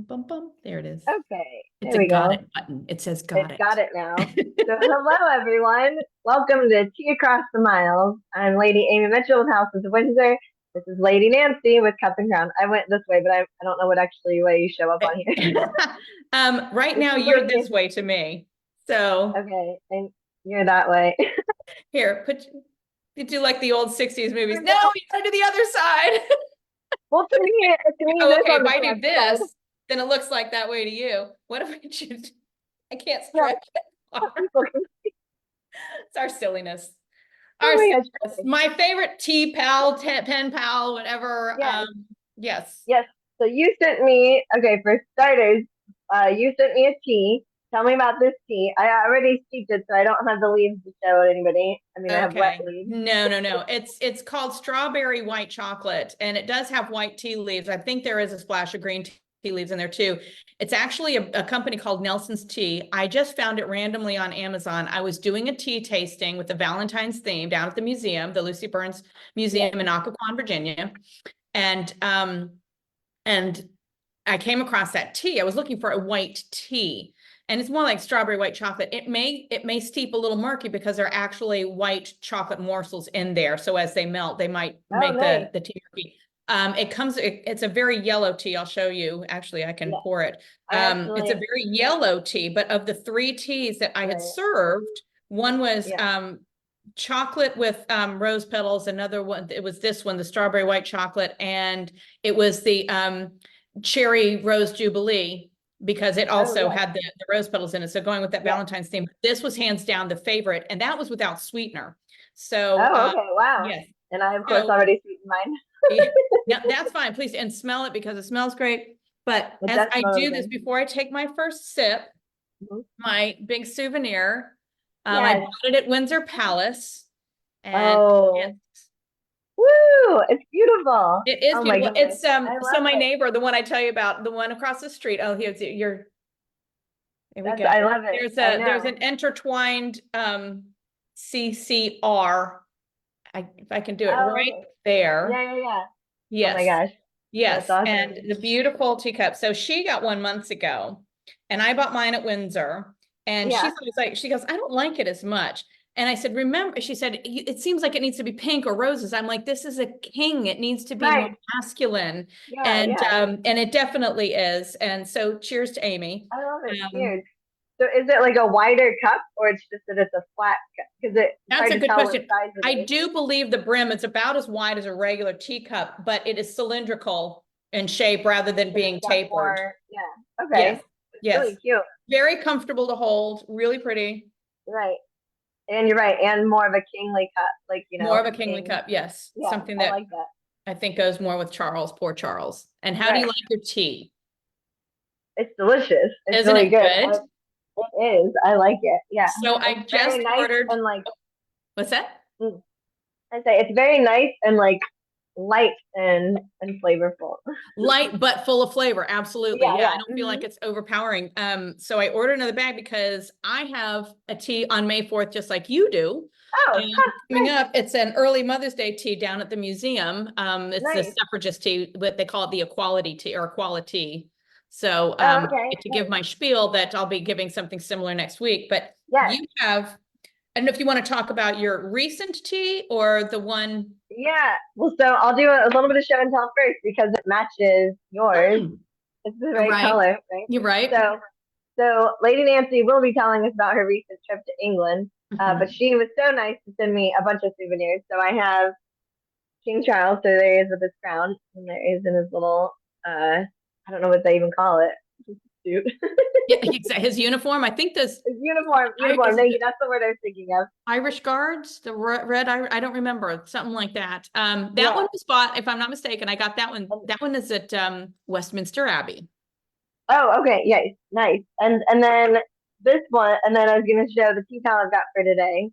Bum, bum, bum. There it is. Okay, It's there a we got go. it button. It says got It's it. got it now. So, hello everyone. Welcome to Tea Across the Miles. I'm Lady Amy Mitchell with Houses of Windsor. This is Lady Nancy with Cup and Crown. I went this way, but I don't know what actually way you show up on here. Right This now is you're Lady this Nancy. way to me. So Okay, and you're that way. here, you do like the old 60s movies. No, you gotta do the other side. Well, to me, Oh, this okay. on If the I do correct side. this, then it looks like that way to you. What if I should, I can't Yeah, stretch it far. people can. It's our silliness. Oh Our my gosh. silliness. Okay. My favorite tea pal, pen pal, whatever. Yes, Yes. yes. So you sent me. Okay, for starters, you sent me a tea. Tell me about this tea. I already steeped it, so I don't have the leaves to show anybody. I mean, I have wet Okay. leaves. No. It's called strawberry white chocolate, and it does have white tea leaves. I think there is a splash of green tea leaves in there too. It's actually a company called Nelson's Tea. I just found it randomly on Amazon. I was doing a tea tasting with the Valentine's theme down at the museum, the Lucy Burns Yes. Museum in Occoquan, Virginia. And I came across that tea. I was looking for a white tea, and it's more like strawberry white chocolate. It may steep a little murky because there are actually white chocolate morsels in there. So as they melt, they might Oh, make nice. the tea murky. It's a very yellow tea. I'll show you. Actually, I can Yeah. pour it. I It's a actually. very yellow tea, but of the three teas that I had Right. served, one was Yeah. chocolate with rose petals. Another one, it was this one, the strawberry white chocolate, and it was the cherry rose jubilee, because it Oh, also yeah. had the rose petals in it. So going with that Yeah. Valentine's theme, this was hands down the favorite, and that was without sweetener. So Oh, okay. Wow. yes. And I, of course, So already sweetened mine. yeah, that's fine. Please, and smell it because it smells great. But It as does I smell really do this, good. before I take my first sip, Mhm. my big souvenir, I Yes. bought it at Windsor Palace, and Oh. Woo! It's beautiful. it is Oh my beautiful. goodness. It's I so love my it. neighbor, the one I tell you about, the one across the street. Oh, here's your here we That's. go. I love it. I There's know. an intertwined CCR. If I can do it Oh, right okay. there. Yeah, yeah, yeah. Oh my Yes. gosh. That's Yes. And awesome. the beautiful teacup. So she got one months ago, and I bought mine at Windsor. And Yeah. she's always like, she goes, I don't like it as much. And I said, remember, she said, it seems like it needs to be pink or roses. I'm like, this is a king. It needs to be more Right. masculine. Yeah, yeah. And it definitely is. And so cheers to Amy. I love it. Um, Cheers. So is it like a wider cup or it's just that it's a flat cup? Because it's that's hard a to good tell what question. size it I is. do believe the brim is about as wide as a regular teacup, but it is cylindrical in shape rather than So it's being got tapered. more, yeah. Yes. Okay. It's Yes. really cute. Very comfortable to hold, really pretty. Right. And you're right. And more of a kingly cup, like, More of a kingly king. cup, yes. Yeah, Something I that like that. I think goes more with Charles, poor Charles. And how do you Right. like your tea? It's delicious. It's Isn't really it good. good? It is. I like it. Yeah. So It's I very just nice ordered, and like, what's that? mm, I say it's very nice and like light and flavorful. Light but full of flavor. Absolutely. Yeah, Yeah, I yeah. don't feel like it's overpowering. So I ordered another bag because I have a tea on May 4th, just like you do. Oh, Coming nice. up, it's an early Mother's Day tea down at the museum. It's the Nice. suffragist tea, but they call it the equality tea or equality. So Oh, I okay. get to give Nice. my spiel that I'll be giving something similar next week. But Yes. you have, I don't know if you want to talk about your recent tea or the one. Yeah. Well, so I'll do a little bit of show and tell first because it matches yours. Hmm, It's the you're right right. color, right? You're right. So Lady Nancy will be telling us about her recent trip to England. But Mhm. she was so nice to send me a bunch of souvenirs. So I have King Charles, so there he is with his crown, and there is in his little I don't know what they even call it. Suit. Yeah, his uniform. I think this His uniform, is uniform. it Thank you. That's the word I was thinking of. Irish Guards, the red. I don't remember, something like that. That Yeah. one was bought, if I'm not mistaken. I got that one. That one is at Westminster Abbey. Oh, okay. Yeah, nice. And then this one, and then I was gonna show the tea towel I've got for today.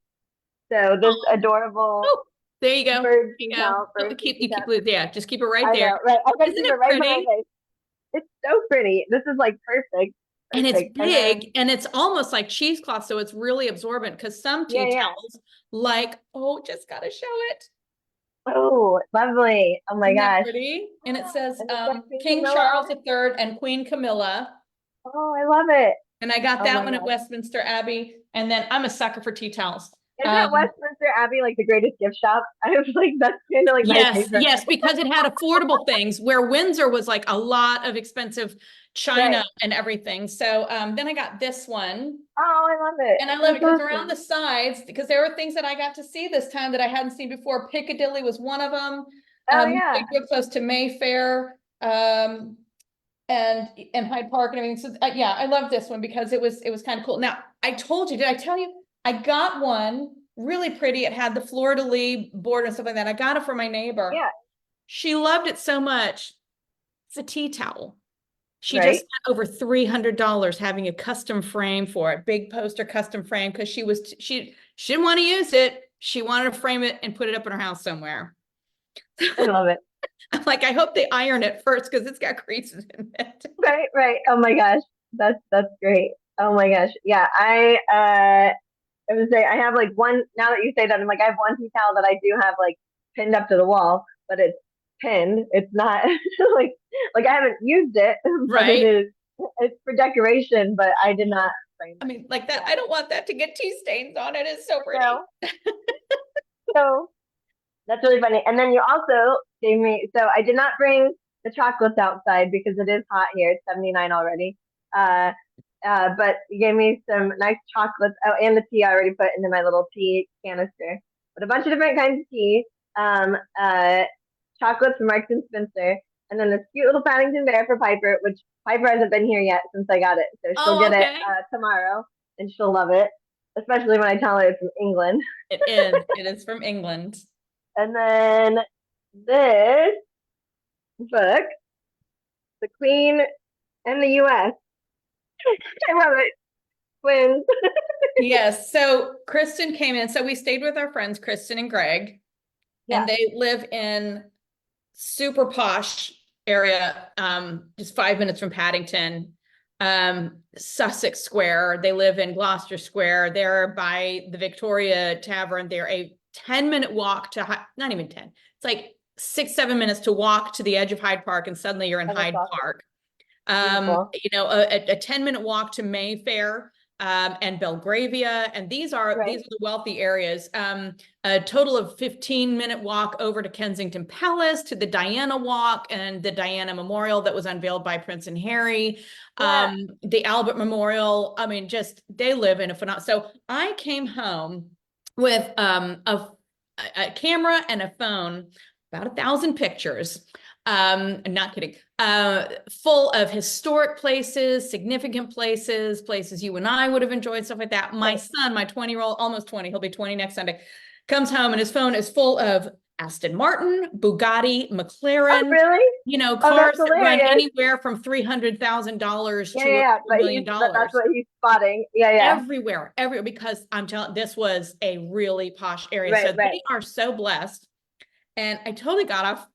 So this Oh, adorable oh, there you go. bird There you tea go. towel, Oh, bird tea you tea keep cup. it, yeah, just keep it right I there. know, right? I gotta Isn't keep it it right by my pretty? face. It's so pretty. This is like perfect, And it's perfect. And then big and it's almost like cheesecloth, so it's really absorbent because some yeah, tea yeah. towels, like, oh, just gotta show it. Oh, lovely. Oh my Isn't that gosh. pretty? And it says, And it's got Queen King Camilla Charles on it. III and Queen Camilla. Oh, I love it. And I got Oh that my one at gosh. Westminster Abbey. And then I'm a sucker for tea towels. Isn't Westminster Abbey like the greatest gift shop? I was like, that's kind of like my Yes, favorite. yes, because it had affordable things where Windsor was like a lot of expensive china Right. and everything. So then I got this one. Oh, I love it. And I love it That's because around the awesome. sides, because there were things that I got to see this time that I hadn't seen before. Piccadilly was one of them. Oh They yeah. grew close to Mayfair, and Hyde Park and everything. So yeah, I love this one because it was kind of cool. Now I told you, did I tell you? I got one really pretty. It had the fleur-de-lis border and stuff like that. I got it for my neighbor. Yeah. She loved it so much. It's a tea towel. She just Right. spent over $300 having a custom frame for it, big poster custom frame, because she didn't want to use it. She wanted to frame it and put it up in her house somewhere. I love it. I'm like, I hope they iron it first because it's got creases in it. Right, right. Oh my gosh. That's great. Oh my gosh. Yeah, I would say I have like one now that you say that I'm like I have one tea towel that I do have like pinned up to the wall, but it's pinned. It's not like I haven't used it, but it Right? is it's for decoration, but I did not frame I it. mean, like that. Yeah. I don't want that to get tea stains on it. It's so pretty. So so that's really funny. And then you also gave me so I did not bring the chocolates outside because it is hot here. It's 79 already. Uh but you gave me some nice chocolates. Oh, and the tea I already put into my little tea canister. But a bunch of different kinds of tea. Um, uh, chocolates from Marks and Spencer, and then this cute little Paddington Bear for Piper, which Piper hasn't been here yet since I got it, so she'll Oh, get it okay. tomorrow, and she'll love it, especially when I tell her it's from England. It is. It is from England. And then this book, The Queen and the U.S. I love it. Twins. Yes. So Kristen came in. So we stayed with our friends, Kristen and Greg, Yeah. and they live in super posh area, just 5 minutes from Paddington, Sussex Square. They live in Gloucester Square. They're by the Victoria Tavern. They're a 10-minute walk to, not even 10. It's like 6-7 minutes to walk to the edge of Hyde Park, and suddenly you're in Oh, that's Hyde awesome. Park. Beautiful. A 10-minute walk to Mayfair, and Belgravia, and these are Right. the wealthy areas. A total of 15-minute walk over to Kensington Palace, to the Diana Walk and the Diana Memorial that was unveiled by Prince and Harry. Yeah. The Albert Memorial. I mean, just they live in a phenomenal. So I came home with a camera and a phone, about 1,000 pictures. Not kidding. Full of historic places, significant places, places you and I would have enjoyed, stuff like that. My son, my 20-year-old, almost 20, he'll be 20 next Sunday, comes home and his phone is full of Aston Martin, Bugatti, Oh, McLaren, really? Oh, cars that's that run hilarious. anywhere from $300,000 Yeah, to yeah, a yeah. couple But million that's dollars. what he's spotting. Yeah, yeah. Everywhere, because I'm telling, this was a really posh area. Right, So right. they are so blessed. And I totally got off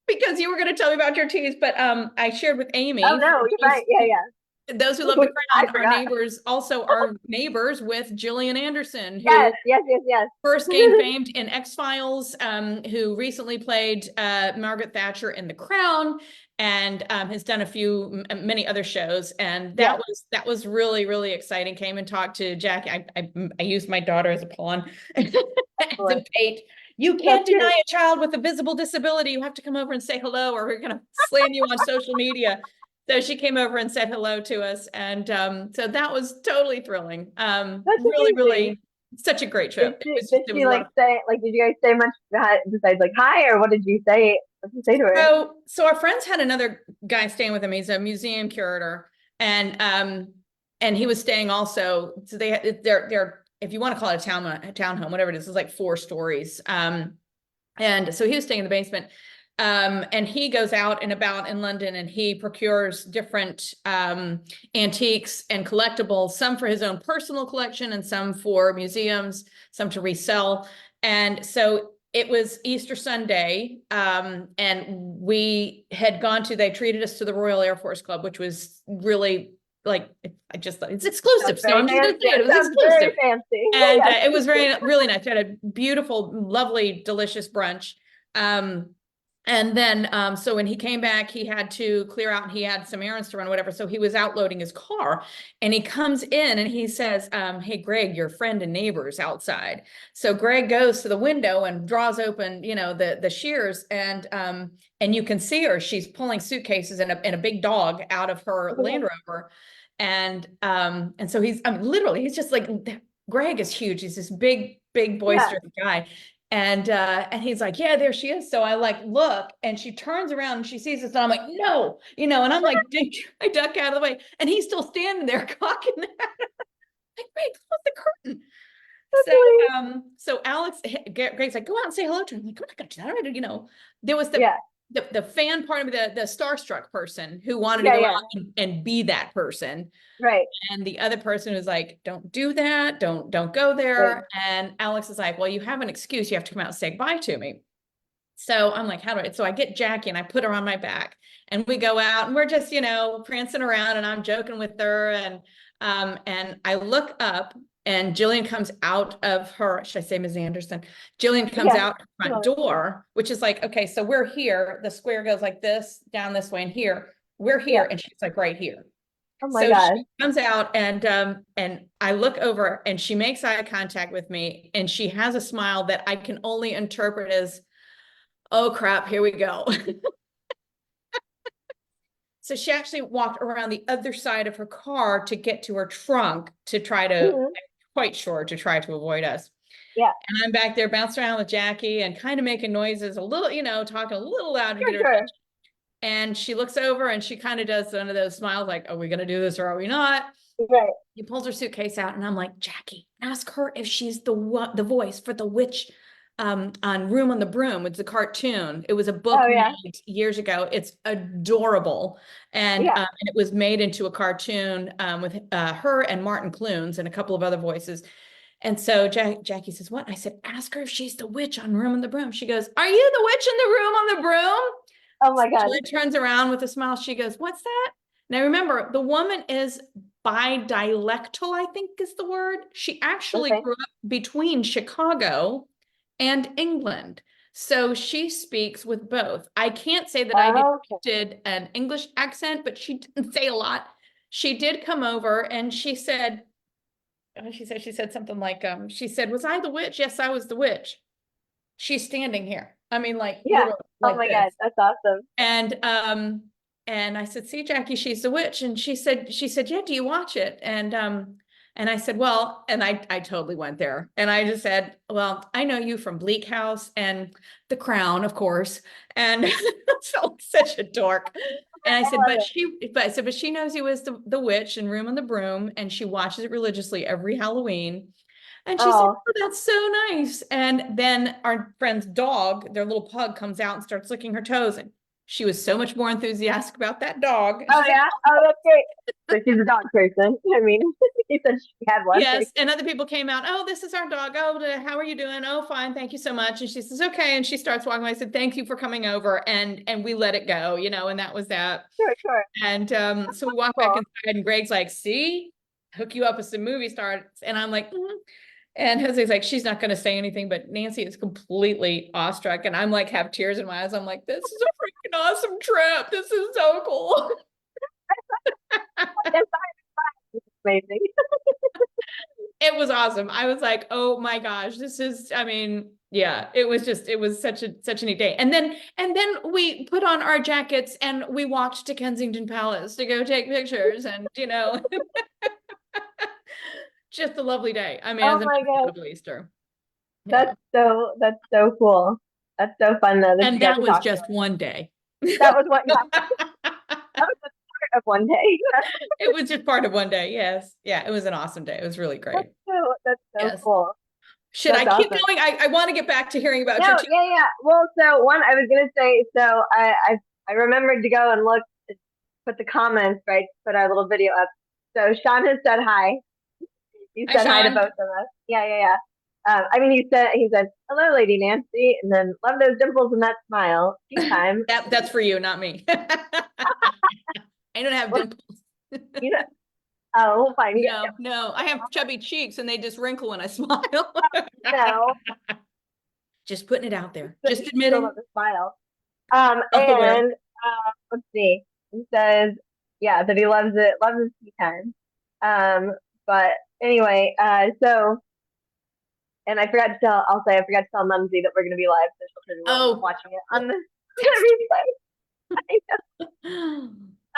because you were going to tell me about your teas, but I shared with Amy. Oh no, you're right. Yeah, yeah. Those who love the I Crown, our forgot. neighbors also are neighbors with Gillian Anderson, who Yes, yes, yes, yes. first gained fame in X-Files, who recently played Margaret Thatcher in The Crown, and has done many other shows. And Yes. that was really, really exciting. Came and talked to Jackie. I used my daughter as a pawn, as a bait. You can't That's deny great. a child with a visible disability. You have to come over and say hello, or we're going to slam you on social media. So she came over and said hello to us. And so that was totally thrilling. That's Really, amazing. really such a great Did trip. she, It did was she a lot like of say like did you guys say much besides like hi, or what did you say? What did you say to her? So our friends had another guy staying with him. He's a museum curator, and he was staying also. So they're if you want to call it a townhome, whatever it is, it's like 4 stories. And so he was staying in the basement. And he goes out and about in London, and he procures different antiques and collectibles, some for his own personal collection and some for museums, some to resell. And so it was Easter Sunday, and we had they treated us to the Royal Air Force Club, which was really like, I just thought it's exclusive. Sounds So very I'm just going to fancy. say it was Sounds very exclusive. fancy. And Yes. it was really nice. We had a beautiful, lovely, delicious brunch. And then, so when he came back, he had to clear out, and he had some errands to run, whatever. So he was out loading his car, and he comes in and he says, hey, Greg, your friend and neighbor's outside. So Greg goes to the window and draws open, the shears, and you can see her, she's pulling suitcases and a big dog out of her Land Rover. And so literally, he's just like, Greg is huge. He's this big, boisterous guy. And he's like, yeah, there she is. So I like look, and she turns around and she sees us, and I'm like, no, and I'm like, I duck out of the way, and he's still standing there cocking at her. Like, wait, close the curtain. So Alex, Greg's like, go out and say hello to him. I'm like, I'm not gonna do that. There was the fan part of the starstruck person who wanted to go out and be that person. Right. And the other person was like, don't do that. Don't go there. Right. And Alex is like, well, you have an excuse. You have to come out and say goodbye to me. So I'm like, so I get Jackie and I put her on my back, and we go out, and we're just, prancing around, and I'm joking with her. And I look up, and Jillian comes out of her, should I say Ms. Anderson? Jillian comes out her front door, which is like, okay, so we're here. The square goes like this, down this way, and here. We're here. And she's like right here. Oh my God. She comes out, and I look over, and she makes eye contact with me, and she has a smile that I can only interpret as, oh crap, here we go. So she actually walked around the other side of her car to get to her trunk to try to, quite sure, to try to avoid us. Yeah. And I'm back there bouncing around with Jackie and kind of making noises a little, talking a little loud to get her attention. And she looks over, and she kind of does one of those smiles like, are we going to do this or are we not? Right. He pulls her suitcase out, and I'm like, Jackie, ask her if she's the voice for the witch on Room on the Broom. It's a cartoon. It was a book made years ago. It's adorable. And it was made into a cartoon with her and Martin Clunes and a couple of other voices. And so Jackie says, what? I said, ask her if she's the witch on Room on the Broom. She goes, are you the witch in the Room on the Broom? Oh my God. She turns around with a smile. She goes, what's that? Now remember, the woman is bidialectal, I think is the word. She actually grew up between Chicago and England. So she speaks with both. I can't say that I did an English accent, but she didn't say a lot. She did come over, and she said something like, she said, was I the witch? Yes, I was the witch. She's standing here. I mean, like, oh my this. God, that's awesome. And I said, see, Jackie, she's the witch. And she said, yeah, do you watch it? And I said, well, and I totally went there. And I just said, well, I know you from Bleak House and The Crown, of course. And I felt such a dork. And I said, but she knows you as the witch in Room on the Broom, and she watches it religiously every Halloween. And she said, oh, that's so nice. And then our friend's dog, their little pug, comes out and starts licking her toes. And she was so much more enthusiastic about that dog. Oh, yeah? Oh, that's great. So she's a dog person. I mean, he said she had one. Yes. And other people came out. Oh, this is our dog. Oh, how are you doing? Oh, fine. Thank you so much. And she says, okay. And she starts walking. I said, thank you for coming over. And we let it go, and that was that. Sure. And so we walk back inside, and Greg's like, see, hook you up with some movie stars. And I'm like, And Jose's like, she's not going to say anything, but Nancy is completely awestruck. And I'm like, have tears in my eyes. I'm like, this is a freaking awesome trip. This is so cool. Amazing. It was awesome. I was like, oh my gosh, it was such a neat day. And then we put on our jackets and we walked to Kensington Palace to go take pictures, and just a lovely day. I mean, oh my God. Easter. That's so cool. That's so fun though. And that was just one day. That was what that was just part of one day. It was just part of one day. Yes. Yeah. It was an awesome day. It was really great. That's so cool. Should I keep going? I want to get back to hearing about your Yeah. Well, so one, I was going to say, so I remembered to go and look, put the comments, right? Put our little video up. So Sean has said hi. He said hi to both of us. Yeah. He said, hello, Lady Nancy. And then love those dimples and that smile. Tea time. That's for you, not me. I don't have dimples. Oh, fine. No, I have chubby cheeks, and they just wrinkle when I smile. No. Just putting it out there. So Just you admitting. love the smile. Self-aware. And let's see. He says, yeah, that he loves his tea time. But anyway, so and I forgot to tell. I'll say I forgot to tell Mumsy that we're gonna be live, so she'll probably love Oh. watching it on the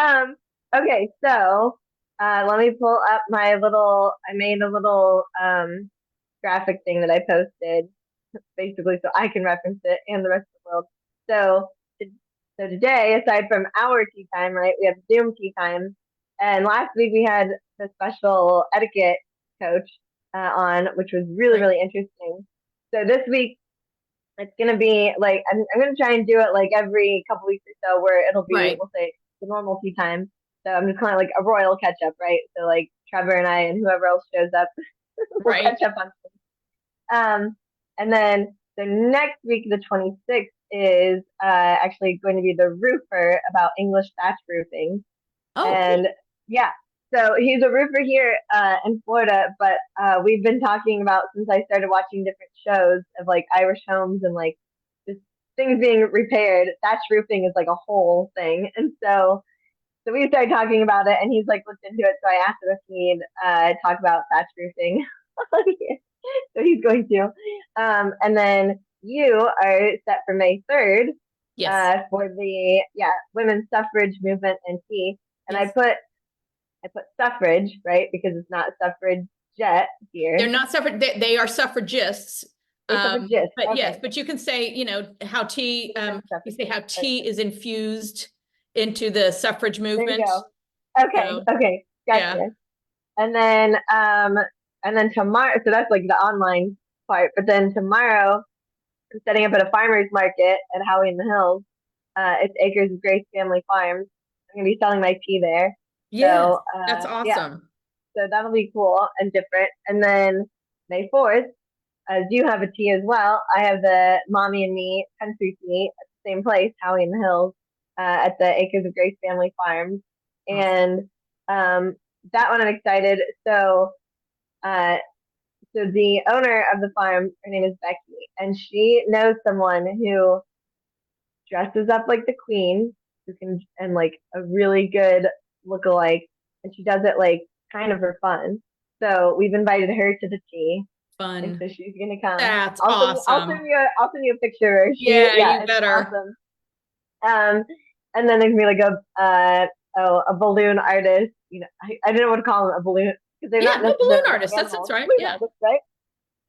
replay. Okay, so let me pull up my little. I made a little graphic thing that I posted, basically, so I can reference it and the rest of the world. So, so today, aside from our tea time, right, we have Zoom tea time, and last week we had the special etiquette coach on, which was really, Right. really interesting. So this week it's gonna be like I'm gonna try and do it like every couple weeks or so, where it'll be Right. we'll say the normal tea time. So I'm just kind of like a royal catch up, right? So like Trevor and I and whoever else shows up, we'll Right. catch up on things. And then the next week, the 26th, is actually going to be the roofer about English thatch roofing. Oh, And yeah, so he's a roofer here in Florida, but we've been talking about since I started watching different shows of like Irish homes and like just things being repaired. Thatch roofing is like a whole thing, and so we started talking about it, and he's like looked into it. So I asked him if he'd talk about thatch roofing. So he's going to. And then you are set for May 3rd yes. for the women's suffrage movement and tea. And Yes. I put suffrage, right? Because it's not suffragette here. They're not suffrage, they are suffragists. They're suffragists. But Okay. yes, but you can say, how tea, you say how tea is infused into the suffrage There you movement. go. Okay. So, Okay. Gotcha. yeah. And then tomorrow, so that's like the online part. But then tomorrow, I'm setting up at a farmer's market at Howie in the Hills. It's Acres of Grace Family Farms. I'm gonna be selling my tea there. Yes, So that's awesome. so that'll be cool and different. And then May 4th, as you have a tea as well, I have the Mommy and Me country tea at the same place, Howie in the Hills, at the Acres of Grace Family Farms. Awesome. And that one I'm excited. Uh, so the owner of the farm, her name is Becky, and she knows someone who dresses up like the queen, who can and like a really good lookalike, and she does it like kind of for fun. So we've invited her to the tea, and Fun. so she's gonna come. That's I'll send awesome. you a picture of her. Yeah, you It's better. awesome. And then there's gonna be like a balloon artist. I don't know what to call them, a balloon, because they're Yeah, not no, balloon necessarily artist. That's animals. right. Balloon Yeah. artists, right?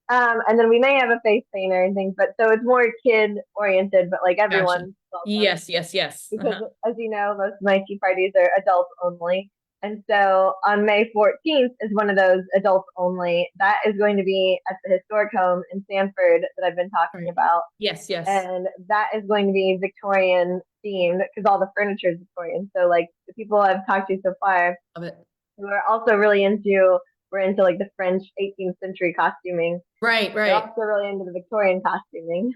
And then we may have a face painter and things, but so it's more kid oriented, but like Gotcha. everyone's welcome. Yes, yes, yes. Because as you know, most of my tea parties are adults only. And so on May 14th is one of those adults only. That is going to be at the historic home in Sanford that I've been talking Right. about. Yes, yes. And that is going to be Victorian themed because all the furniture is Victorian. So like the people I've talked to so far Love it. who are also really we're into like the French 18th century costuming. Right, They're right. also really into the Victorian costuming.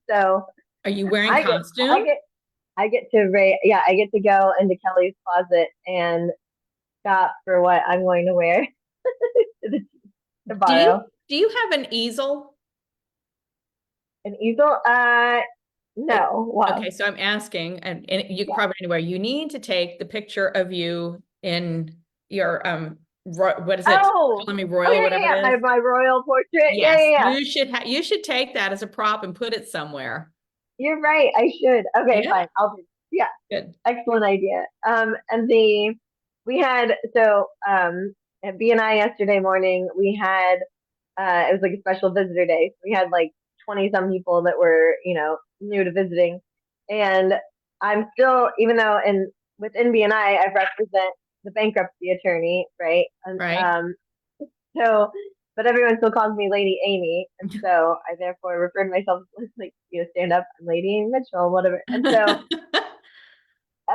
So Are you wearing I costume? get to go into Kelly's closet and shop for what I'm going to wear to borrow. Do you have an easel? An easel? No. Wow. Okay, so I'm asking, and you can probably anywhere. You need to take the picture of you in your what is it? Oh, Let me royal, whatever it is. my royal portrait. Yes, Yeah. you should take that as a prop and put it somewhere. You're right. I should. Okay, Yeah. fine. I'll do. Yeah. Good. Excellent idea. And we had at BNI yesterday morning we had it was like a special visitor day. So we had like 20 some people that were new to visiting, and I'm still even though within BNI I represent the bankruptcy attorney, right? And, Right. So, but everyone still calls me Lady Amy, and so I therefore refer to myself as like stand up, I'm Lady Amy Mitchell, whatever. And so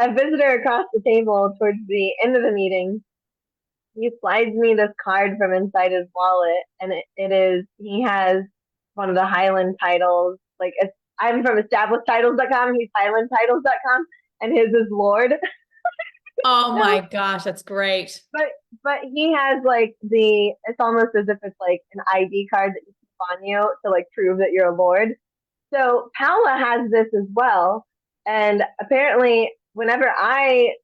a visitor across the table towards the end of the meeting, he slides me this card from inside his wallet, and he has one of the Highland titles. Like I'm from establishedtitles.com, he's highlandtitles.com, and his is Lord. Oh my gosh, that's great. But he has like it's almost as if it's like an ID card that you keep on you to like prove that you're a lord. So Paula has this as well, and apparently, whenever I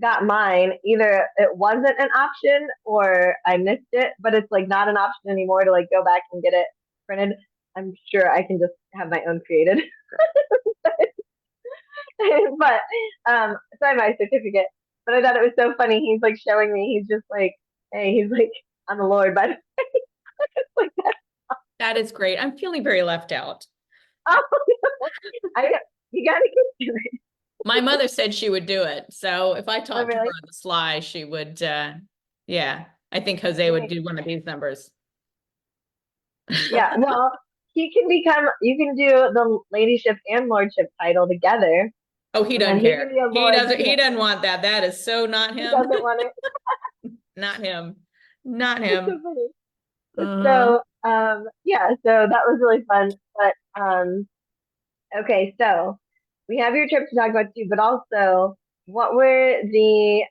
got mine, either it wasn't an option or I missed it, but it's like not an option anymore to like go back and get it printed. I'm sure I can just have my own created. But so I have my certificate. But I thought it was so funny. He's like showing me. He's just like, hey, he's like, I'm a lord, but like that. That is great. I'm feeling very left out. Oh, I you gotta get to it. My mother said she would do it. So if I Oh, talked to her really? on the sly, she would, yeah, I think Jose would do one of these numbers. Yeah. Well, he can become. You can do the ladyship and lordship title together, Oh, he and then doesn't he can care. be a He lord doesn't, too. he doesn't want that. That is so not He him. doesn't want it. Not him. Not It's so him. funny. Uh-huh. So, yeah. So that was really fun. But okay. So we have your trip to talk about too, but also what were the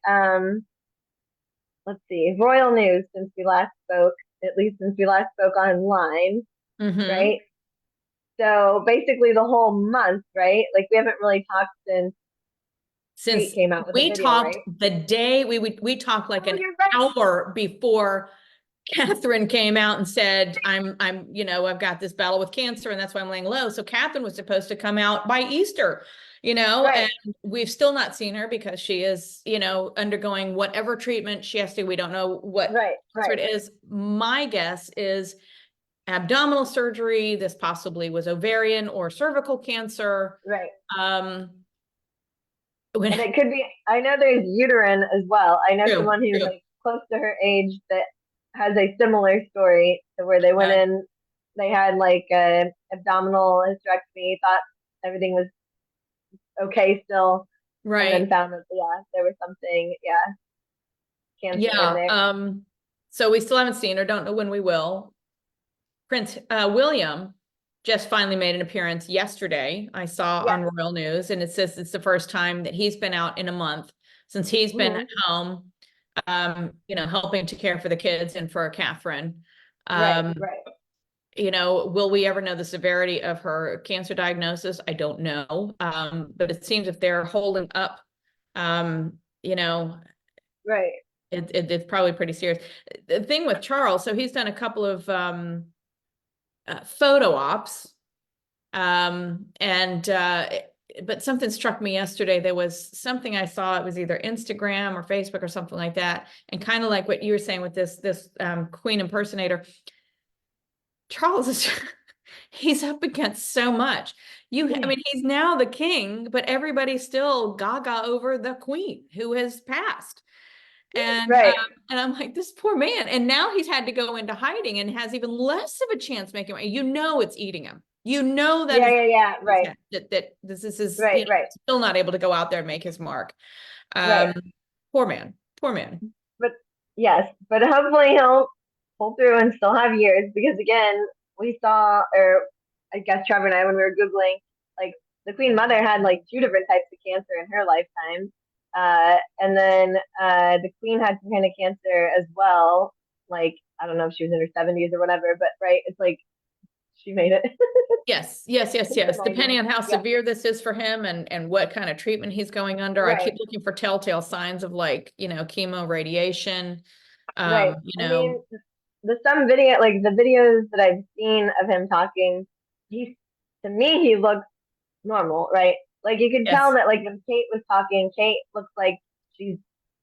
let's see, royal news since we last spoke, at least since we last spoke online, Mm-hmm. right? So basically the whole month, right? Like we haven't really talked since Kate Since came out with a we video, talked right? the day we talked like Oh, an you're right. hour before Catherine came out and said, I've got this battle with cancer and that's why I'm laying low. So Catherine was supposed to come out by Easter, Right, and we've still not seen her because she is, undergoing whatever treatment she has to. We don't know what right, cancer right, it is. My guess is abdominal surgery. This possibly was ovarian or cervical cancer. right. Um, And when, it could be, I know there's uterine as well. I know true, someone who's true. like close to her age that has a similar story to where they went Okay. in, they had like a abdominal hysterectomy, thought everything was okay still, and then Right. found that, yeah, there was something, yeah, cancer in Yeah. there. So we still haven't seen her, don't know when we will. Prince William just finally made an appearance yesterday. I saw Yeah. on Royal News, and it says it's the first time that he's been out in a month since he's been at Hmm. home, helping to care for the kids and for Catherine. Right, Um, right, will we ever know the severity of her cancer diagnosis? I don't know. But it seems if they're holding up, um, you know, right. it's probably pretty serious. The thing with Charles, so he's done a couple of photo ops, and but something struck me yesterday. There was something I saw. It was either Instagram or Facebook or something like that, and kind of like what you were saying with this Queen impersonator. Charles is he's up against so much. I Yeah. mean, he's now the king, but everybody's still gaga over the queen who has passed. And Right. I'm like, this poor man. And now he's had to go into hiding and has even less of a chance making money. It's eating him. That Yeah, is yeah, yeah. Right, that this is, right, right, still not able to go out there and make his mark. right. Um, Poor man. Poor man. But yes, but hopefully he'll pull through and still have years because again, we saw, or I guess Trevor and I, when we were Googling, like the Queen Mother had like two different types of cancer in her lifetime. And then the Queen had some kind of cancer as well. Like, I don't know if she was in her 70s or whatever, but right, it's like she made it Yes, yes, yes, into the yes. 90s. Depending on how Yeah, severe this is for him and what kind of treatment he's going under, I keep right, looking for telltale signs of like, chemo, radiation. right. You I know, mean, some video, like the videos that I've seen of him talking, he's to me he looks normal, right? Like you could tell yes, that like when Kate was talking, Kate looks like she's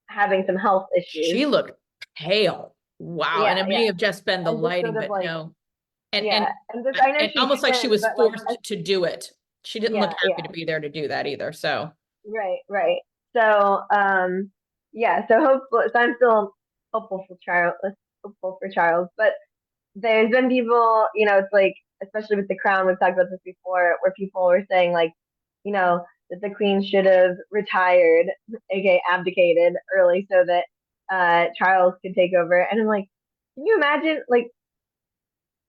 having some health issues. she looked pale. Wow. And Yeah, it may yeah. have just been the And just lighting, sort of but like no. And yeah. and And just I know and she's almost like she thin, was but like forced to do it. She didn't look yeah, happy yeah. to be there to do that either. So Right, right. So yeah, so hopeful so I'm still hopeful for Charles, but there's been people, it's like, especially with the crown, we've talked about this before, where people were saying like, that the queen should have retired, aka abdicated early, so that Charles could take over. And I'm like, can you imagine like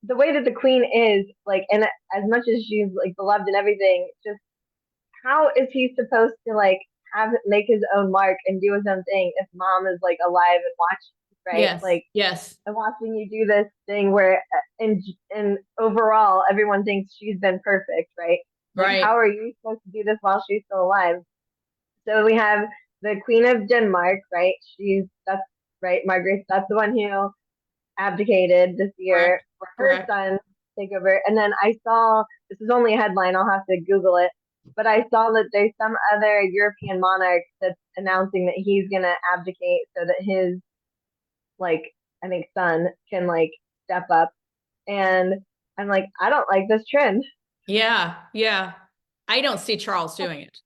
the way that the queen is like, and as much as she's like beloved and everything, just how is he supposed to like make his own mark and do his own thing if mom is like alive and watching, right? Yes, Like, yes, I'm watching you do this thing where, in overall, everyone thinks she's been perfect, right? Like, right. how are you supposed to do this while she's still alive? So we have the Queen of Denmark, right? That's right, Margaret. That's the one who abdicated this year Correct, for her correct. son to take over. And then I saw, this is only a headline, I'll have to Google it, but I saw that there's some other European monarch that's announcing that he's gonna abdicate so that his, like, I think son can like step up. And I'm like, I don't like this trend. Yeah, yeah. I don't see Charles doing it.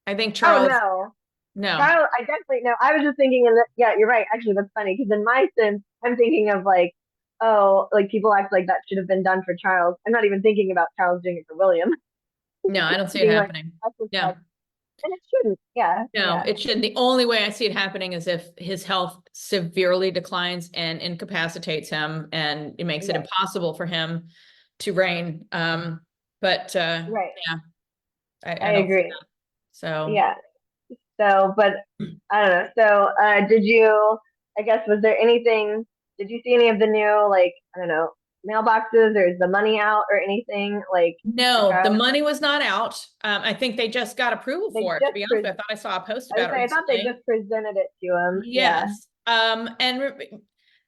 I think Oh Charles, no. no. Charles, I definitely know. I was just thinking, yeah, you're right. Actually, that's funny because in my sense, I'm thinking of like, oh, like people act like that should have been done for Charles. I'm not even thinking about Charles doing it for William. No, I don't see it Being like, happening. that's just No, like, and it shouldn't. Yeah, no, yeah, it shouldn't. The only way I see it happening is if his health severely declines and incapacitates him and it makes it right, impossible for him to reign. But right. yeah, I I don't see agree. that. So Yeah. So, but I don't know. So, did you? I guess was there anything? Did you see any of the new, like, I don't know, mailboxes, or is the money out or anything like for no, the Charles? money was not out. I think they just got approval They for it, to just be honest with you. pre- I thought I saw a post I was about it say I thought they recently. just presented it to him. Yeah. Yes.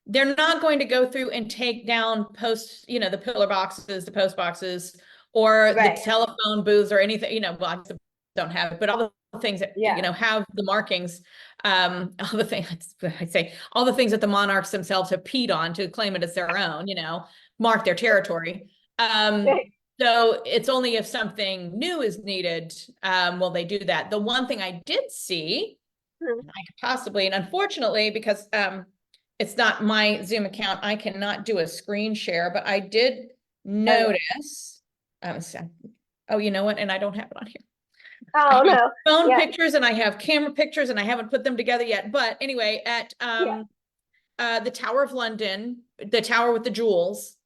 They're not going to go through and take down posts, the pillar boxes, the post boxes, or the Right. telephone booths or anything, well, I don't have it, but all the things that, Yeah. have the markings, all the things, I say, all the things that the monarchs themselves have peed on to claim it as their own, mark their territory. Right. So it's only if something new is needed, will they do that. The one thing I did see, Hmm. I could possibly, and unfortunately, because it's not my Zoom account, I cannot do a screen share, but I did Okay. notice, oh, you know what? And I don't have it on here. I Oh have no. phone Yeah. pictures and I have camera pictures and I haven't put them together yet. But anyway, at Yeah. the Tower of London, the tower with the jewels,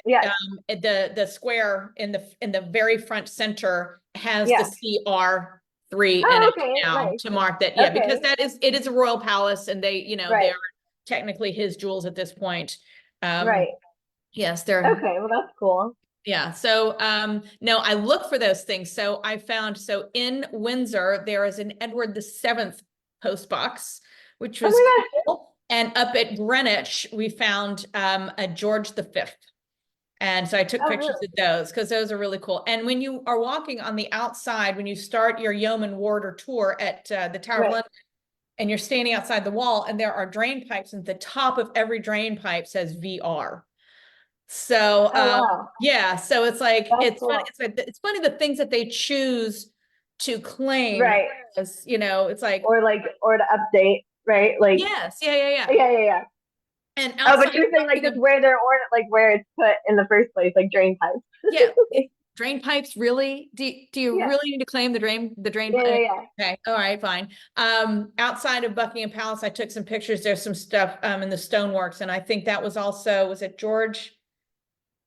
Yeah. at the square in the very front center has the Yeah. CR3 in Oh, it okay. now Nice. to mark that, yeah, because Okay. it is a royal palace and they Right. are technically his jewels at this point. Right. Yes, they're, Okay. Well, that's cool. yeah. So no, I look for those things. So I found, so in Windsor, there is an Edward VII post box, which Oh was my gosh. cool. And up at Greenwich, we found a George V. And so I took Oh, pictures really? of those because those are really cool. And when you are walking on the outside, when you start your Yeoman Warder tour at the Tower of Right. London, and you're standing outside the wall, and there are drain pipes, and the top of every drain pipe says VR. So Oh, wow. yeah, so it's like That's it's funny. cool. It's funny the things that they choose to claim Right. as, it's like, Or to update, right? Like, yes, yeah, yeah, yeah. yeah, yeah, yeah. And Oh, outside but you're saying like just Buckingham, where they're or like where it's put in the first place, like drain pipes. yeah, drain pipes, really? Do you Yeah. really need to claim the drain? Yeah, yeah, yeah. Okay, all right, fine. Outside of Buckingham Palace, I took some pictures. There's some stuff in the stoneworks, and I think that was also, was it George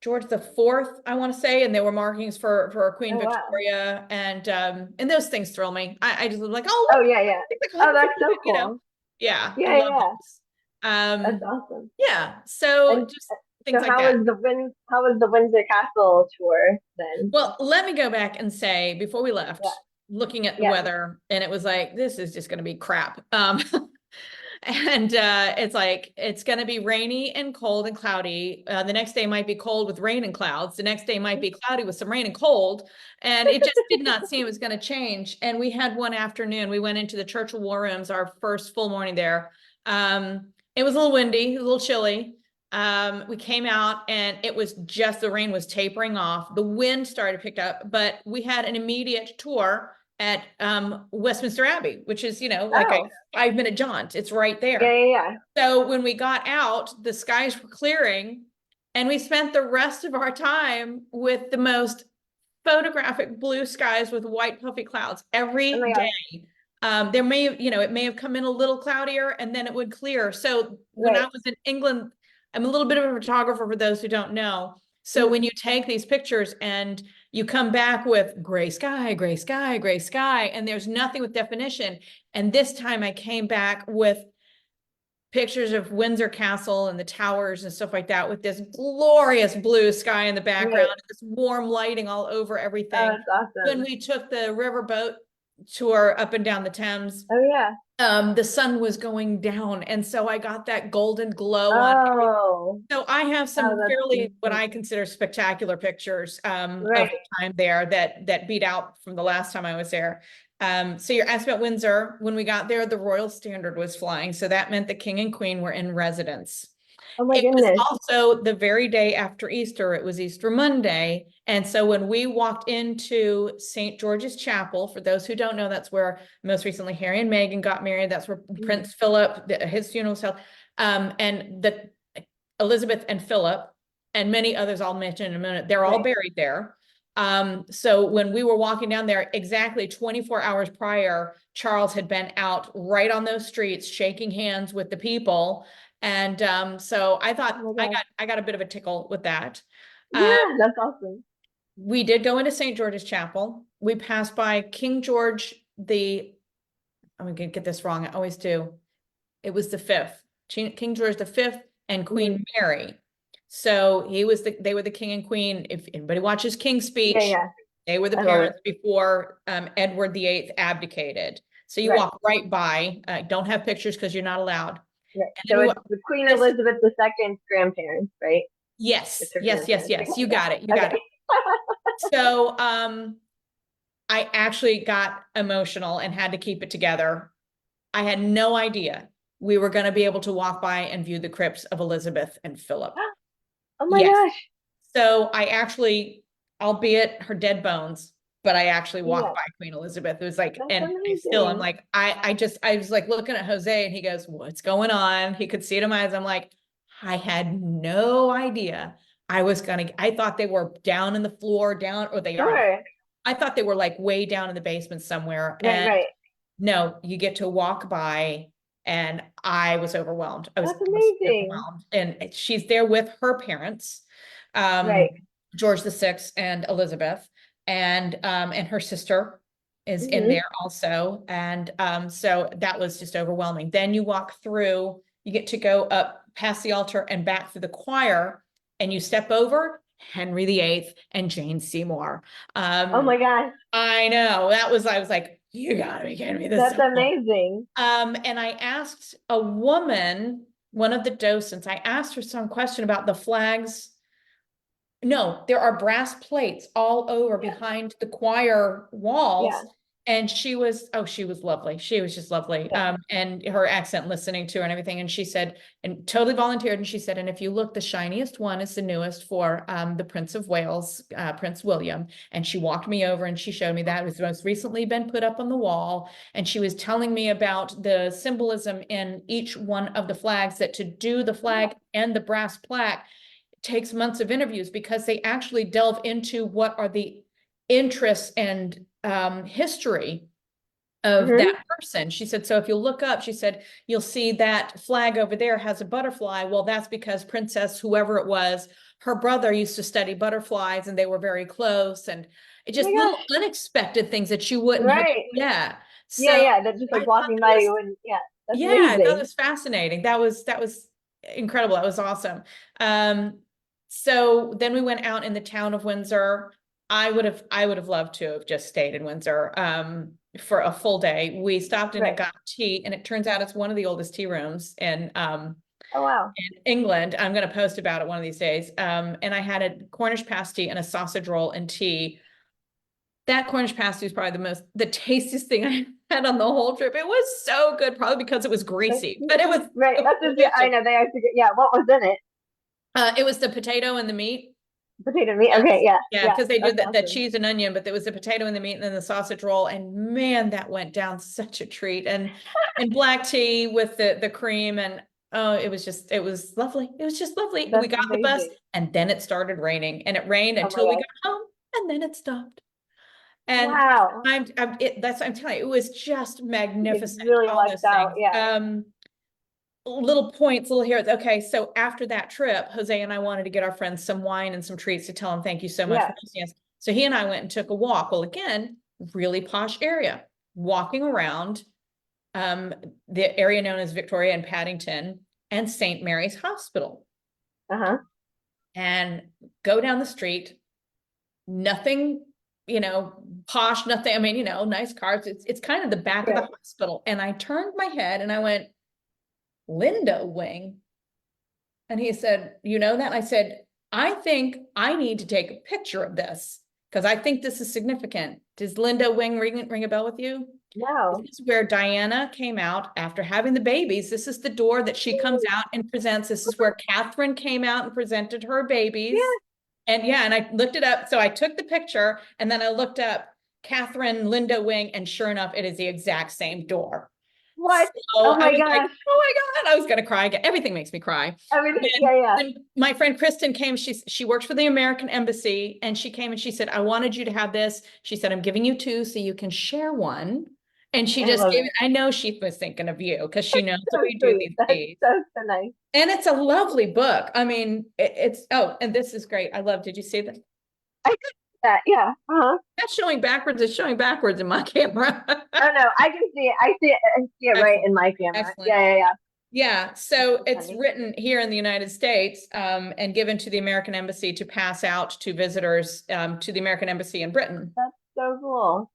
the Fourth, I want to say, and there were markings for Queen Oh, wow. Victoria, and those things thrill me. I just was like, oh, Oh, look, yeah, yeah. it's like Oh, that's so 150, cool. yeah, I Yeah, yeah, love yeah. those. That's awesome. Yeah, so And just so things like that. how was the Windsor Castle tour then? Well, let me go back and say, before we Yeah, left, looking at the yeah, weather, and it was like, this is just going to be crap. And it's like, it's going to be rainy and cold and cloudy. The next day might be cold with rain and clouds. The next day might be cloudy with some rain and cold. And it just did not seem it was going to change. And we had one afternoon, we went into the Churchill War Rooms, our first full morning there. It was a little windy, a little chilly. We came out and it was just, the rain was tapering off. The wind started picked up, but we had an immediate tour at Westminster Abbey, which is, like a Oh, 5-minute jaunt. It's right yeah, there. yeah, yeah. So when we got out, the skies were clearing, and we spent the rest of our time with the most photographic blue skies with white puffy clouds Oh every my gosh. day. It may have come in a little cloudier and then it would clear. So when I Right. was in England, I'm a little bit of a photographer for those who don't know. So Mhm. when you take these pictures and you come back with gray sky, gray sky, gray sky, and there's nothing with definition. And this time I came back with pictures of Windsor Castle and the towers and stuff like that with this glorious blue sky in the background, and this warm lighting all over Oh, everything. that's awesome. When we took the riverboat tour up and down the Thames, Oh yeah. the sun was going down, and so I got that golden glow on everything. Oh, So I have some that's fairly what amazing. I consider spectacular pictures of Right. the time there that beat out from the last time I was there. So you're asked about Windsor. When we got there, the Royal Standard was flying, so that meant the King and Queen were in residence. Oh my It was goodness. also the very day after Easter. It was Easter Monday. And so when we walked into St. George's Chapel, for those who don't know, that's where most recently Harry and Meghan got married. That's where Prince Philip, his funeral was held. And the Elizabeth and Philip and many others I'll mention in a minute, they're all Right. buried there. So when we were walking down there, exactly 24 hours prior, Charles had been out right on those streets, shaking hands with the people. And so I thought Oh my gosh. I got a bit of a tickle with that. Yeah, that's awesome. We did go into St. George's Chapel. We passed by King George I'm gonna get this wrong, I always do. It was the fifth, King George the Fifth and Queen Mary. So they were the king and queen. If anybody watches King's Speech, Yeah. they were the I love parents before Edward VIII abdicated. So you Right. walk right by, don't have pictures because you're not allowed. Right. And So then we it's the Queen Elizabeth II's grandparents, right? Yes, It's her yes, grandparents. you got it, you got Okay. it. So, I actually got emotional and had to keep it together. I had no idea we were gonna be able to walk by and view the crypts of Elizabeth and Philip. Oh my Yes. gosh. So I actually, albeit her dead bones, but I actually walked Yeah. by Queen Elizabeth. It was like, That's and I'm amazing. like, I was like looking at Jose and he goes, what's going on? He could see it in my eyes. I'm like, I had no idea I thought they were down in the floor, down, or they are. Sure. I thought they were like way down in the basement somewhere. Right, And right. no, you get to walk by, and I was overwhelmed. I was That's amazing. overwhelmed. And she's there with her parents, Right. George VI and Elizabeth, and her sister is in there also. And so that was just overwhelming. Then you walk through, you get to go up past the altar and back through the choir, and you step over Henry VIII and Jane Seymour. Oh my gosh. I know, I was like, you gotta be kidding me. This is That's so cool. amazing. And I asked a woman, one of the docents, I asked her some question about the flags. No, there are brass plates all over behind the choir walls. Yeah. And she was lovely. She was just lovely. Yeah. And her accent, listening to her and everything. And she said, and totally volunteered. And she said, and if you look, the shiniest one is the newest for the Prince of Wales, Prince William. And she walked me over and she showed me that it was most recently been put up on the wall. And she was telling me about the symbolism in each one of the flags, that to do the flag and the brass plaque takes months of interviews, because they actually delve into what are the interests and history of that person. She said, so if you look up, she said, you'll see that flag over there has a butterfly. Well, that's because Princess, whoever it was, her brother used to study butterflies and they were very close. And it just little unexpected things that you wouldn't have. Right. Yeah. So Yeah. They're just like walking by you and that's amazing. that was fascinating. That was incredible. That was awesome. So then we went out in the town of Windsor. I would have loved to have just stayed in Windsor for a full day. We stopped in and got tea, and it turns out it's one of the oldest tea rooms in oh wow, in England. I'm going to post about it one of these days. And I had a Cornish pasty and a sausage roll and tea. That Cornish pasty was probably the tastiest thing I had on the whole trip. It was so good, probably because it was greasy, but it was right. That's just, I know they actually. Yeah, what was in it? It was the potato and the meat. Potato and meat. Okay, yeah. Yeah, because they did awesome. the cheese and onion, but there was the potato and the meat and then the sausage roll. And man, that went down such a treat. And black tea with the cream, and oh, it was lovely. It was just lovely. That's we got amazing. the bus, and then it started raining, and it rained until we got home, and then it stopped. And wow, I'm telling you, it was just magnificent. It really lucked out. Yeah. Little points, little here. Okay, so after that trip, Jose and I wanted to get our friends some wine and some treats to tell them thank you so much for hosting us. So he and I went and took a walk. Well, again, really posh area, walking around the area known as Victoria and Paddington, and St. Mary's Hospital. Uh-huh. And go down the street, nothing, posh, nothing. I mean, nice cars. It's kind of the back of the hospital. And I turned my head and I went, Lindo Wing. And he said, you know that? I said, I think I need to take a picture of this because I think this is significant. Does Lindo Wing ring a bell with you? No. This is where Diana came out after having the babies. This is the door that she comes out and presents. This is where Catherine came out and presented her babies. And I looked it up. So I took the picture and then I looked up Catherine Lindo Wing, and sure enough, it is the exact same door. What? So Oh I my was gosh. like, oh my God, I was gonna cry again. Everything makes me cry. Everything, And my friend Kristen came, she works for the American Embassy, and she came and she said, I wanted you to have this. She said, I'm giving you 2 so you can share one. And she just gave it. I know she was thinking of you because she knows so we do these That's things. so nice. And it's a lovely book. I mean, and this is great. I love, did you see that? I did that, yeah. Uh-huh. That's showing backwards. It's showing backwards in my camera. Oh no, I can see it. I see it right in my camera. Excellent. Yeah. Yeah, so That's it's funny. written here in the United States, and given to the American Embassy to pass out to visitors, to the American Embassy in Britain. That's so cool.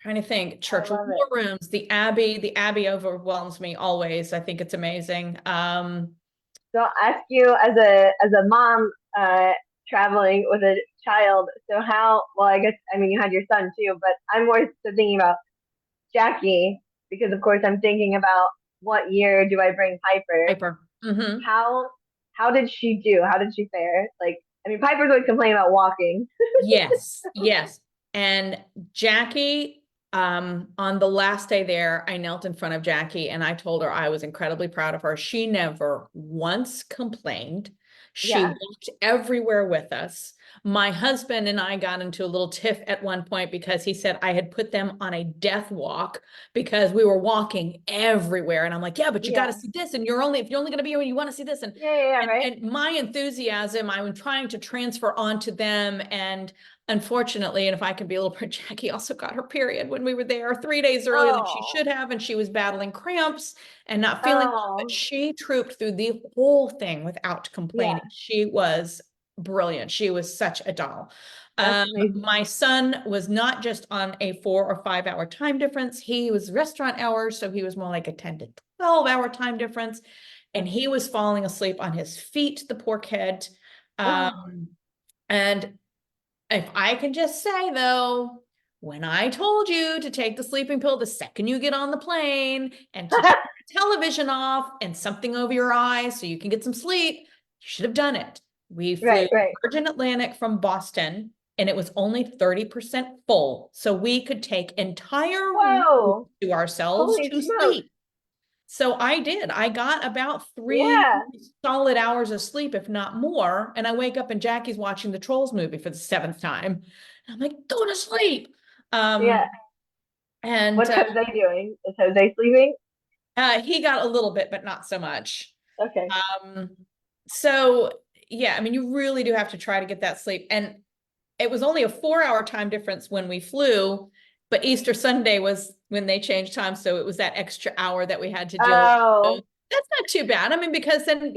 Trying to think, Church of War Rooms, the Abbey overwhelms me always. I think it's amazing. So I'll ask you as a mom, traveling with a child. So I guess, I mean, you had your son too, but I'm more so thinking about Jackie, because of course I'm thinking about what year do I bring Piper? Piper. Mm-hmm. How did she do? How did she fare? Like, I mean, Piper's always complaining about walking. Yes. And Jackie, on the last day there, I knelt in front of Jackie and I told her I was incredibly proud of her. She never once complained. She walked everywhere with us. My husband and I got into a little tiff at one point because he said I had put them on a death walk because we were walking everywhere. And I'm like, yeah, but you got to see this. And if you're only going to be here, you want to see this. And, right. And my enthusiasm, I'm trying to transfer onto them. And unfortunately, and if I can be a little bit, Jackie also got her period when we were there 3 days earlier than she should have. And she was battling cramps and not feeling well, but she trooped through the whole thing without complaining. She was brilliant. She was such a doll. My son was not just on a 4 or 5 hour time difference. He was restaurant hours. So he was more like a 10 to 12 hour time difference. And he was falling asleep on his feet, the poor kid. And if I can just say though, when I told you to take the sleeping pill the second you get on the plane and to turn the television off and something over your eyes so you can get some sleep, you should have done it. We flew Virgin Atlantic from Boston and it was only 30% full. So we could take entire rooms to ourselves to sleep. So I did. I got about 3 solid hours of sleep, if not more. And I wake up and Jackie's watching the Trolls movie for the 7th time. And I'm like, go to sleep. And what's Jose doing? Is Jose sleeping? He got a little bit, but not so much. Okay. So yeah, I mean, you really do have to try to get that sleep. And it was only a 4 hour time difference when we flew, but Easter Sunday was when they changed time. So it was that extra hour that we had to deal with. So that's not too bad. I mean, because then,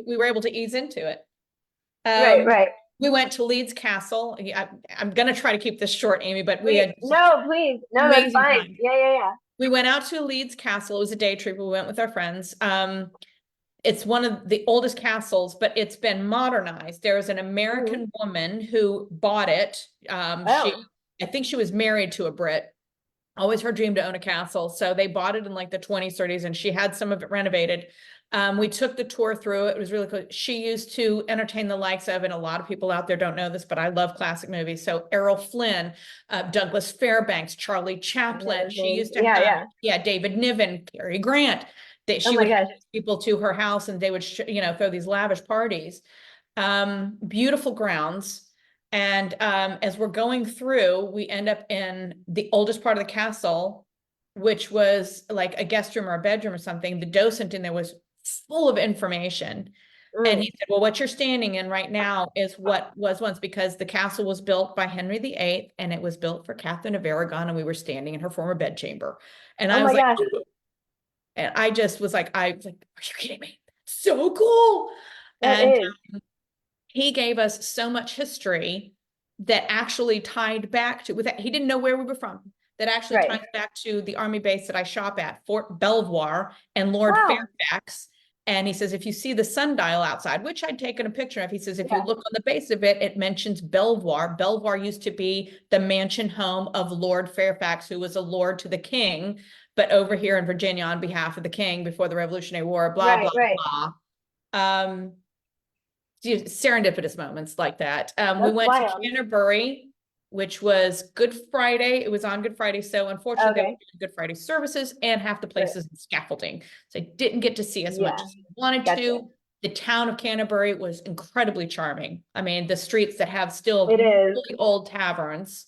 we were able to ease into it. Right. We went to Leeds Castle. I'm going to try to keep this short, Amy, but we had. No, please. No, that's fine. Time. Yeah. We went out to Leeds Castle. It was a day trip. We went with our friends. It's one of the oldest castles, but it's been modernized. There was an American woman who bought it. I think she was married to a Brit. Always her dream to own a castle. So they bought it in like the 20s, 30s, and she had some of it renovated. We took the tour through it. It was really cool. She used to entertain the likes of, and a lot of people out there don't know this, but I love classic movies. So Errol Flynn, Douglas Fairbanks, Charlie Chaplin. She used to have, David Niven, Cary Grant. She would have people to her house and they would, throw these lavish parties. Beautiful grounds. And as we're going through, we end up in the oldest part of the castle, which was like a guest room or a bedroom or something. The docent in there was full of information. And Mm. he said, well, what you're standing in right now is what was once, because the castle was built by Henry VIII and it was built for Catherine of Aragon, and we were standing in her former bedchamber. And Oh I my was like, gosh. and I just was like, are you kidding me? So cool. That And is. he gave us so much history that actually tied back to, with that, he didn't know where we were from. That actually Right. ties back to the army base that I shop at, Fort Belvoir, and Lord Wow. Fairfax. And he says, if you see the sundial outside, which I'd taken a picture of, he says, if you Yeah. look on the base of it, it mentions Belvoir. Belvoir used to be the mansion home of Lord Fairfax, who was a lord to the king, but over here in Virginia on behalf of the king before the Revolutionary War, blah, Right, blah, right. blah. Serendipitous moments like that. We That's went to wild. Canterbury, which was Good Friday. It was on Good Friday. So unfortunately, they Okay. were doing Good Friday services and half the Right. places in scaffolding. So I didn't get to see as much Yeah. as I wanted Gotcha. to. The town of Canterbury was incredibly charming. I mean, the streets that have still It is. really old taverns.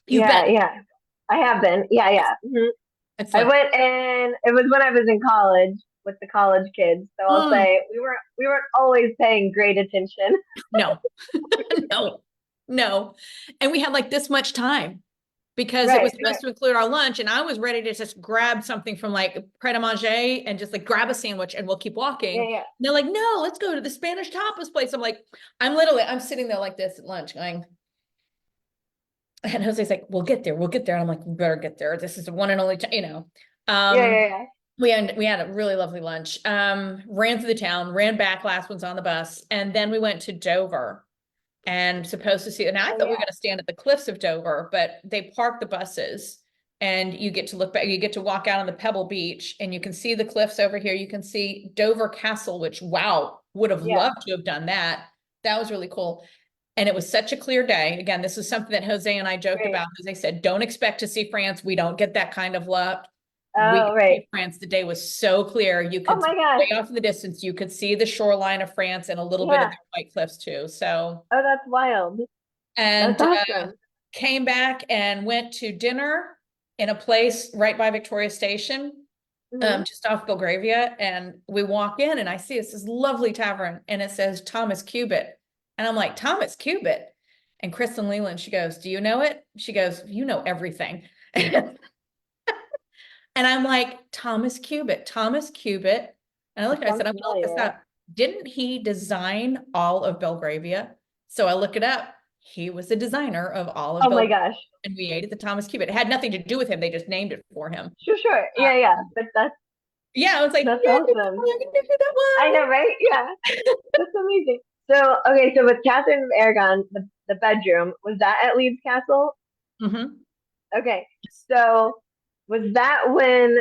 You've Yeah, been. yeah. I have been. Yeah, yeah. I Excellent. went and it was when I was in college with the college kids. So I'll Mm, say we weren't always paying great attention. no, no, no. And we had like this much time, because it was Right, supposed right. to include our lunch, and I was ready to just grab something from like Pret a Manger and just like grab a sandwich and we'll keep walking. Yeah, And yeah. they're like, no, let's go to the Spanish tapas place. I'm sitting there like this at lunch going, and Jose's like, we'll get there. And I'm like, we better get there. This is the one and only time, Yeah, yeah, yeah. we had a really lovely lunch. Ran through the town, ran back, last one's on the bus. And then we went to Dover and supposed to see. Now I Oh thought we were yeah. going to stand at the cliffs of Dover, but they park the buses and you get to look back. You get to walk out on the Pebble Beach and you can see the cliffs over here. You can see Dover Castle, which, wow, would have Yeah. loved to have done that. That was really cool. And it was such a clear day. Again, this is something that Jose and I joked Right. about. As I said, don't expect to see France. We don't get that kind of luck. We Oh, could right. see France. The day was so clear. You Oh could my way gosh. off in the distance, you could see the shoreline of France and a little bit of Yeah. the White Cliffs too. So, Oh, that's wild. That's and awesome. came back and went to dinner in a place right by Victoria Station, Hmm. just off Belgravia. And we walk in and I see this lovely tavern and it says Thomas Cubitt. And I'm like, Thomas Cubitt. And Kristen Leland, she goes, do you know it? She goes, you know everything. And I'm like, Thomas Cubitt, Thomas Cubitt. And I looked, That at it, I sounds said, I'm gonna look this familiar. up. Didn't he design all of Belgravia? So I look it up. He was the designer of all of Oh my Belgravia, gosh. and we ate at the Thomas Cubitt. It had nothing to do with him. They just named it for him. Sure, sure. Uh, Yeah, yeah. But yeah, I was like, that's yeah, I awesome. knew who that I was. know, right? Yeah. That's amazing. So, okay, so with Catherine of Aragon, the bedroom, was that at Leeds Castle? Mhm. Okay. So was that when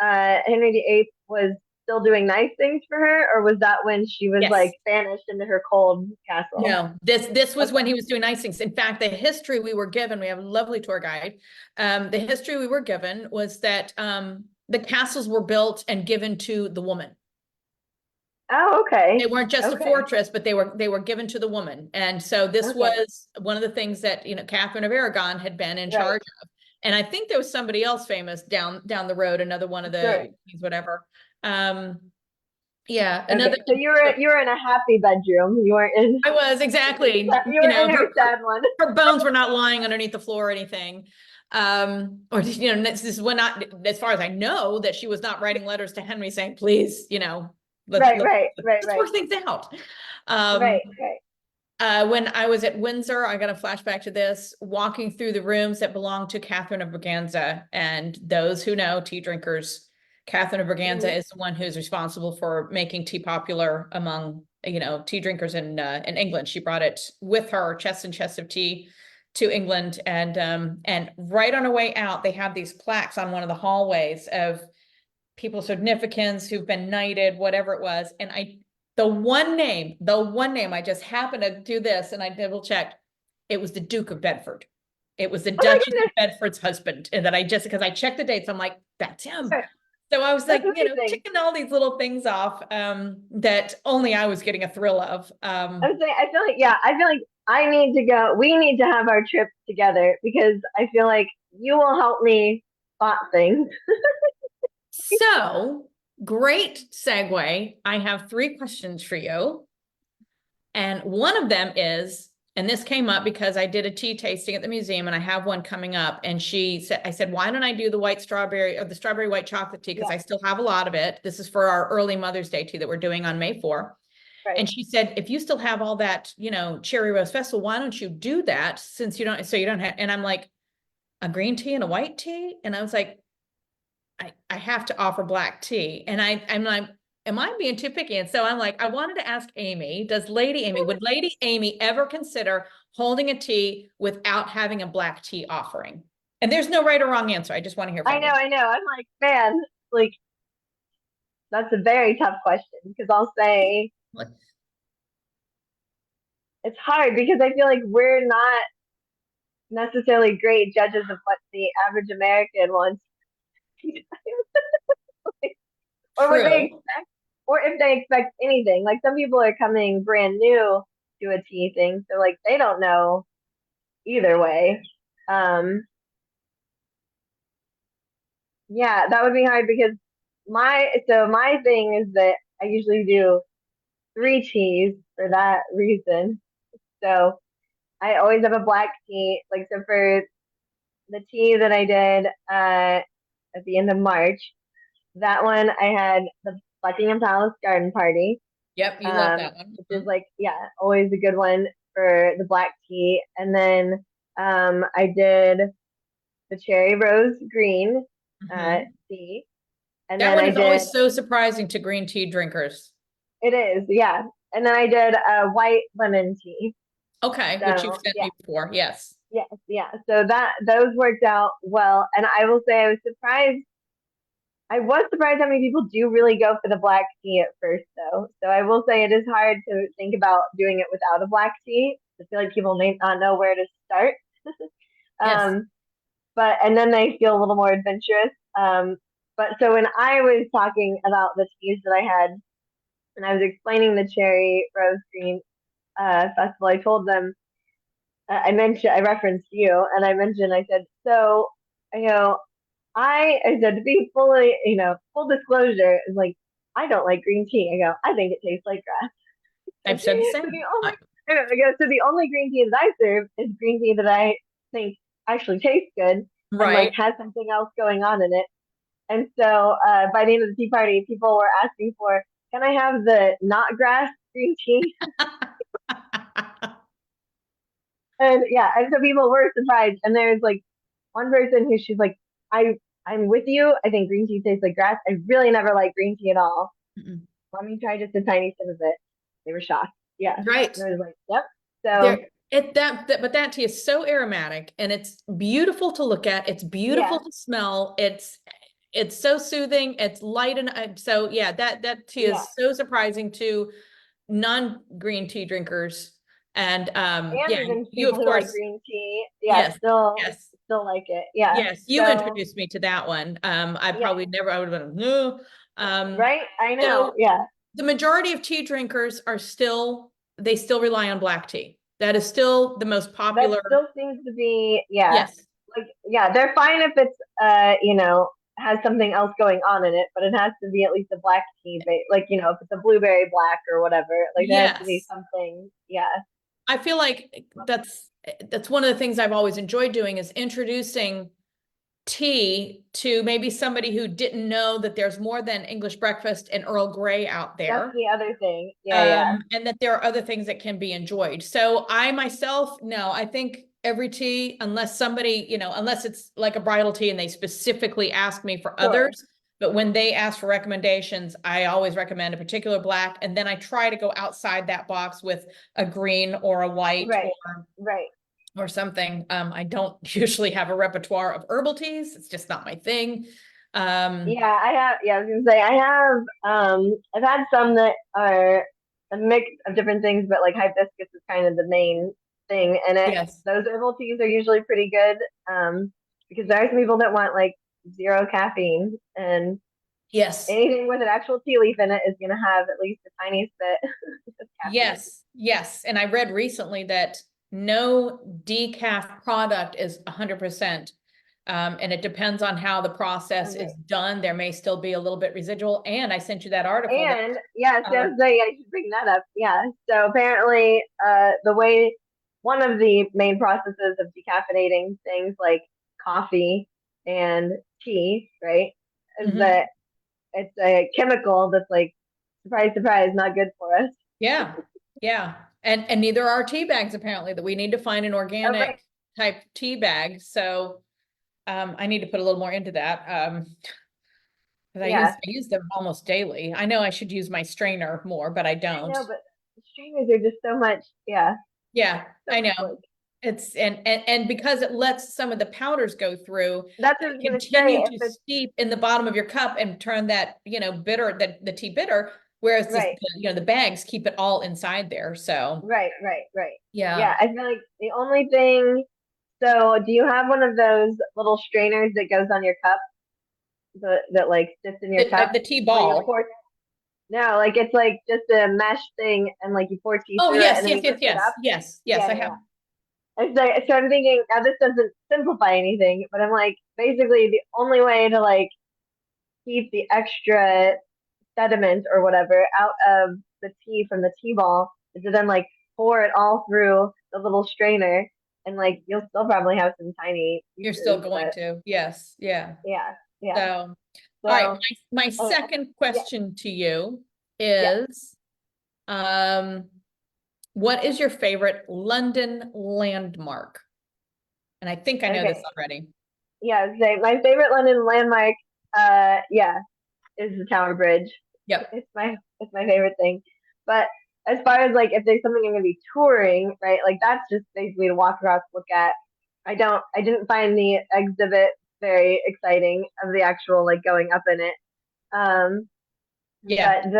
Henry VIII was still doing nice things for her, or was that when she was Yes. like banished into her cold castle? No, this was Okay. when he was doing nice things. In fact, the history we were given, we have a lovely tour guide. The history we were given was that the castles were built and given to the woman. Oh, They okay. weren't just a Okay. fortress, but they were given to the woman. And so this Okay. was one of the things that, Catherine of Aragon had been in Right. charge of. And I think there was somebody else famous down the road, another one of Sure. the whatever. Um, yeah, another. Okay. So you were in a happy bedroom. You weren't in I was exactly, you were in her her, sad one. her bones were not lying underneath the floor or anything. Or this is when not, as far as I know, that she was not writing letters to Henry saying, please, Right, right, right, let's right, work things out. Um, right, right. when I was at Windsor, I got a flashback to this, walking through the rooms that belonged to Catherine of Braganza. And those who know, tea drinkers, Catherine of Braganza Mhm. is the one who's responsible for making tea popular among, tea drinkers in England. She brought it with her, chests and chests of tea, to England. And right on her way out, they have these plaques on one of the hallways of people's significance who've been knighted, whatever it was. And the one name, I just happened to do this and I double checked. It was the Duke of Bedford. It was the Oh my Duchess of goodness. Bedford's husband. And that because I checked the dates, I'm like, that's him. Sure. So I was That's like, amazing. ticking all these little things off that only I was getting a thrill of. I'm saying, I feel like, yeah, I feel like I need to go. We need to have our trip together because I feel like you will help me spot things. So great segue. I have 3 questions for you. And one of them is, and this came up because I did a tea tasting at the museum and I have one coming up. And I said, why don't I do the white strawberry or the strawberry white chocolate tea? Because Yeah. I still have a lot of it. This is for our early Mother's Day tea that we're doing on May 4. Right. And she said, if you still have all that, Cherry Rose Festival, why don't you do that since you don't, so you don't have, and I'm like, a green tea and a white tea? And I was like, I have to offer black tea. And I'm like, am I being too picky? And so I'm like, I wanted to ask Amy, would Lady Amy ever consider holding a tea without having a black tea offering? And there's no right or wrong answer. I just want to hear from you. I know. I'm like, man, like, that's a very tough question because I'll say it's hard because I feel like we're not necessarily great judges of what the average American wants. Or what they True. expect, or if they expect anything. Like some people are coming brand new to a tea thing, so like they don't know either way. Um, yeah, that would be hard because my thing is that I usually do 3 teas for that reason. So I always have a black tea. Like so for the tea that I did at the end of March, that one I had the Buckingham Palace Garden Party. Yep, you love that one. Which is like, yeah, always a good one for the black tea. And then I did the cherry rose green Mhm. tea. And That then one I is did, always so surprising to green tea drinkers. it is, yeah. And then I did a white lemon tea. Okay, which you've So sent yeah, me before. Yes. yes, yeah. So those worked out well. And I will say I was surprised how many people do really go for the black tea at first, though. So I will say it is hard to think about doing it without a black tea. I feel like people may not know where to start. Yes. um, but and then they feel a little more adventurous. But so when I was talking about the teas that I had, and I was explaining the cherry rose green festival, I told them I referenced you, and I mentioned I said so. You know, I said to be fully, full disclosure is like I don't like green tea. I go, I think it tastes like grass. I've said the So same. I go, so the only green tea that I serve is green tea that I think actually tastes good and like Right. has something else going on in it. And so by the end of the tea party, people were asking for, can I have the not grass green tea? And yeah, and so people were surprised. And there's like one person who she's like, I'm with you. I think green tea tastes like grass. I really never liked green tea at all. Mm-mm. Let me try just a tiny sip of it. They were shocked. Yeah. Right. And I was like, yep. There, So but that tea is so aromatic and it's beautiful to look at. It's beautiful yeah, to smell. It's so soothing. It's light and so yeah, that tea yeah. is so surprising to non-green tea drinkers. And And yeah, even you people of who like course, green tea, yeah, yes, yes, still like it. Yeah. yes, you So introduced me to that one. I yeah, probably never, I would have been no. right. I know. So Yeah. the majority of tea drinkers they still rely on black tea. That is still the most That popular. still seems to be, yeah. Yes. Like yeah, they're fine if it's has something else going on in it, but it has to be at least a black tea like, if it's a blueberry black or whatever, like there has to be Yes. something, yeah. I feel like that's one of the things I've always enjoyed doing is introducing tea to maybe somebody who didn't know that there's more than English breakfast and Earl Grey out That's there. the other thing. Yeah, yeah. And that there are other things that can be enjoyed. So I myself, no, I think every tea, unless somebody, unless it's like a bridal tea and they specifically ask me for Sure. others, but when they ask for recommendations, I always recommend a particular black, and then I try to go outside that box with a green or a white Right. Right. or something. I don't usually have a repertoire of herbal teas. It's just not my thing. Yeah, I was gonna say I've had some that are a mix of different things, but like hibiscus is kind of the main thing. And Yes. those herbal teas are usually pretty good. Because there are some people that want like zero caffeine and Yes. anything with an actual tea leaf in it is gonna have at least a tiny bit of caffeine. Yes. Yes. And I read recently that no decaf product is 100% And it depends on how the process Okay. is done. There may still be a little bit residual. And I sent you that article. And yes, Uh, I should bring that up. Yeah. So apparently, one of the main processes of decaffeinating things like coffee and tea, right, is mhm. that it's a chemical that's like, surprise, surprise, not good for us. Yeah, yeah. And neither are tea bags apparently, that we need to find an Oh, right. organic type tea bag. So I need to put a little more into that. 'Cause Yeah. I use them almost daily. I know I should use my strainer more, but I I don't. know, but streamers are just so much, yeah, Yeah, so I much know. like. It's and because it lets some of the powders go through, That's what I they was gonna say. continue If to it's steep in the bottom of your cup and turn that, bitter, the tea bitter, whereas right, the bags keep it all inside there. So right. yeah. Yeah, I feel like the only thing. So, do you have one of those little strainers that goes on your cup, that like sits in your cup The tea where you ball. pour? No, like it's like just a mesh thing, and like you pour tea Oh, through it, yes, and then yes, you yes, lift it yes, up. yes, Yeah, I yeah. have. And so I'm thinking now this doesn't simplify anything, but I'm like basically the only way to like keep the extra sediment or whatever out of the tea from the tea ball is to then like pour it all through the little strainer, and like you'll still probably have some tiny You're still pieces, going but to, yes, yeah. yeah, yeah. So, all right, So my uh, second yeah, question to you yeah. is, um, what is your favorite London landmark? And I think I know this Okay. already. Yeah, say my favorite London landmark, yeah, is the Tower Bridge. Yep. It's my favorite thing. But as far as like if there's something I'm gonna be touring, right? Like that's just basically to walk across, look at. I didn't find the exhibit very exciting of the actual like going up in it. Um, Yeah, but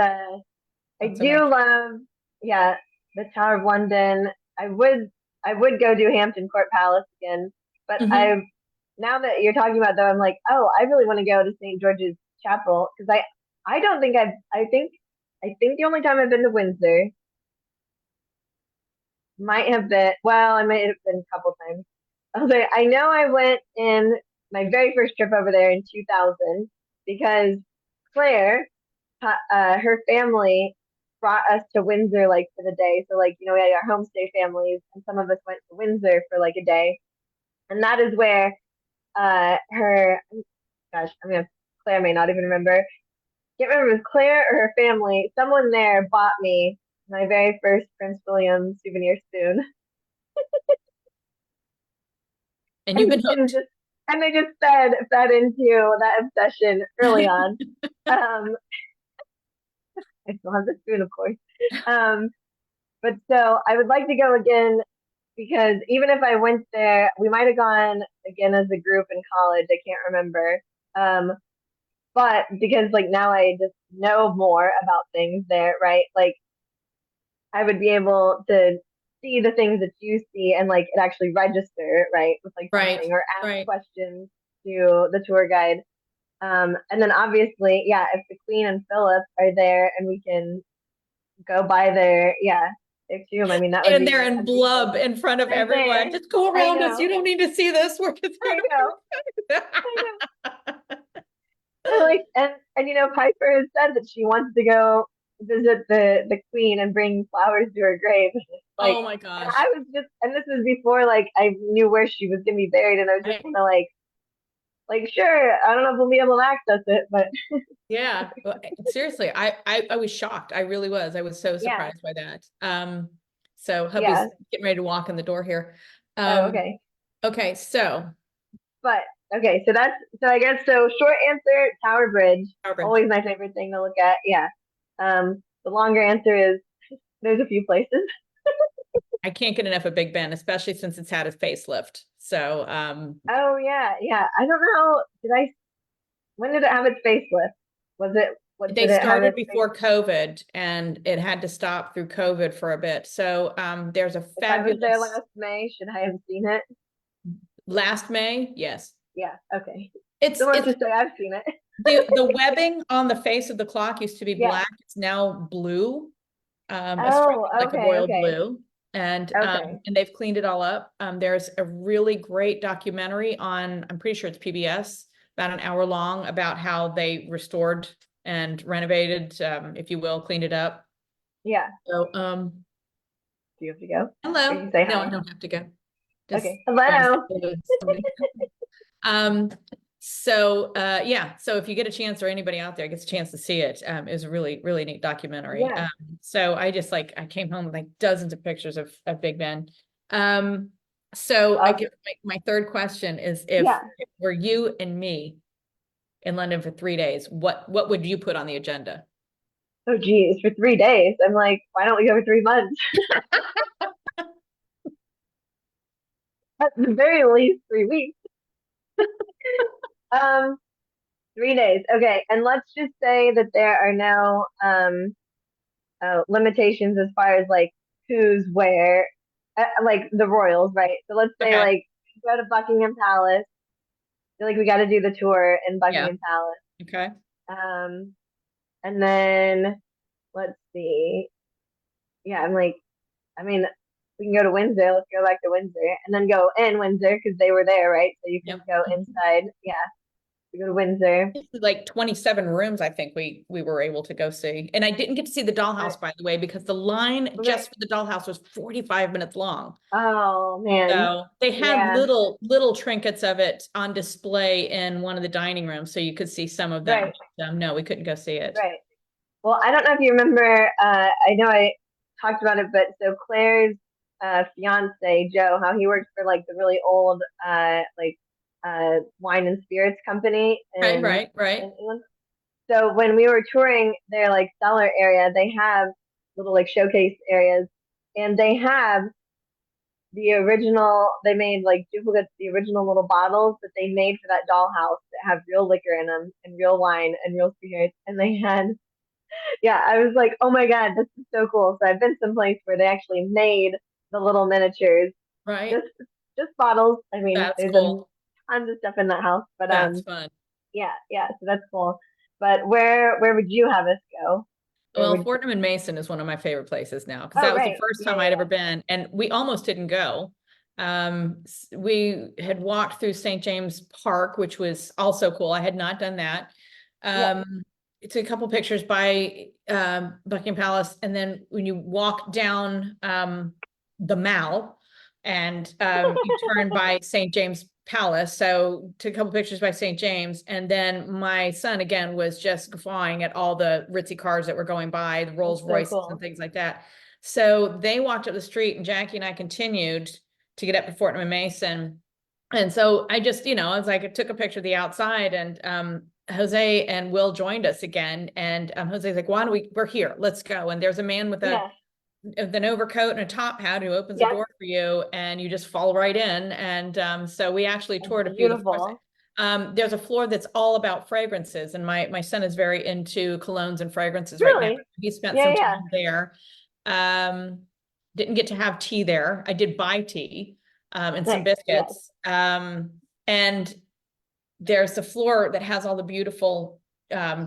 I not so do much. love, yeah, the Tower of London. I would go do Hampton Court Palace again, but Mhm. now that you're talking about though, I'm like, oh, I really want to go to St. George's Chapel because I don't think I think the only time I've been to Windsor might have been, well, I might have been a couple times. Okay, I know I went in my very first trip over there in 2000 because Claire, her family brought us to Windsor like for the day. So like, we had our homestay families and some of us went to Windsor for like a day. And that is where her gosh, Claire may not even remember. Can't remember if it was Claire or her family. Someone there bought me my very first Prince William souvenir spoon. And you've And been and hooked. just and they just fed into that obsession early on. Um I still have the spoon, of course. Um but so I would like to go again because even if I went there, we might have gone again as a group in college. I can't remember. Um, but because like now I just know more about things there, right? Like I would be able to see the things that you see and like it actually register, right, with like Right, something or ask right. questions to the tour guide. And then obviously, yeah, if the Queen and Philip are there and we can go by their tomb, I mean that would And be they're in that'd be so blub cool. in front of Right everyone. there. Just go I around us. You know. don't need to see this. We're just I going know. to. I know. And like and Piper has said that she wants to go visit the queen and bring flowers to her grave. Like, Oh my and gosh. I was just, and this was before like I knew where she was gonna be buried, and I was just Right. kind of like sure, I don't know if we'll be able to access it, but Yeah. Well, seriously, I was shocked. I really was. I was so yeah, surprised by that. So yeah. hubby's getting ready to walk in the door here. Oh, Um, okay. okay, so But okay, so I guess so. Short answer: Tower Bridge. Tower Bridge. Always my favorite thing to look at. Yeah. The longer answer is there's a few places. I can't get enough of Big Ben, especially since it's had a facelift. So Oh yeah, yeah. I don't know. When did it have its facelift? What they did it have started its face? before COVID and it had to stop through COVID for a bit. So there's a If I was there fabulous last May, should I have seen it? last May. Yes. Yeah, okay. It's So let's it's just say I've seen it. the webbing on the face of the clock used to be Yeah. black. It's now blue. A Oh, stripe like a okay, royal okay. blue. Okay. and they've cleaned it all up. There's a really great documentary on, I'm pretty sure it's PBS, about an hour long, about how they restored and renovated, if you will, cleaned it up. Yeah. So, Do you have to go? Or you hello. say No, hi? I don't have to go. Just Okay. trying to say Hello. hello to somebody. Um, yeah, so if you get a chance, or anybody out there gets a chance to see it, it was a really, really neat documentary. Yeah. So I just like, I came home with like dozens of pictures of Big Ben. So I Awesome. guess my third question is, if Yeah. it were you and me in London for 3 days, what would you put on the agenda? Oh, geez, for 3 days. I'm like, why don't we go for 3 months? At the very least, 3 weeks. Um, 3 days. Okay, and let's just say that there are no limitations as far as like who's where, like the royals, right? So let's say Okay, like go to Buckingham Palace. I feel like we got to do the tour in yeah, Buckingham Palace. okay. Um, and then let's see. Yeah, I'm like, I mean, we can go to Windsor. Let's go back to Windsor and then go in Windsor because they were there, right? So you can Yep. go inside. Yeah, we go to Windsor. Like 27 rooms, I think we were able to go see. And I didn't get to see the Uh, dollhouse, by the way, because the line okay. just for the dollhouse was 45 minutes long. Oh man. So they had Yeah. little trinkets of it on display in one of the dining rooms, so you could see some of them. Right. No, we couldn't go see it. Right. Well, I don't know if you remember. I know I talked about it, but so Claire's fiance Joe, how he works for like the really old wine and spirits company Right, in right, right. England. So when we were touring their like cellar area, they have little like showcase areas, and they have the original. They made like duplicates, the original little bottles that they made for that dollhouse that have real liquor in them and real wine and real spirits, and they had yeah, I was like, oh my God, this is so cool. So I've been someplace where they actually made the little miniatures, Right. just just bottles. I mean, That's there's a cool. tons of stuff in that house, but That's fun. yeah, yeah, so that's cool. But where would you have us go? Where Well, would Fortnum and Mason is one of my favorite places now, because Oh, that was the right. first Yeah, time yeah, I'd ever yeah. been, and we almost didn't go. We had walked through St. James Park, which was also cool. I had not done that. Yeah. It's a couple pictures by Buckingham Palace, and then when you walk down the Mall, and you turn by St. James Palace. So took a couple pictures by St. James, and then my son again was just guffawing at all the ritzy cars that were going by, the That's Rolls so Royces and cool. things like that. So they walked up the street, and Jackie and I continued to get up to Fortnum and Mason. And so I just, I was like, I took a picture of the outside, and Jose and Will joined us again. And Jose's like, why don't we're here, let's go. And there's a man with Yeah. an overcoat and a top hat who opens the Yep. door for you, and you just fall right in. And so we actually It's toured a few of the floors. beautiful. There's a floor that's all about fragrances, and my son is very into colognes and fragrances right now. Really? He spent Yeah, some yeah. time there. Didn't get to have tea there. I did buy tea and some Nice. Yeah. biscuits. And there's the floor that has all the beautiful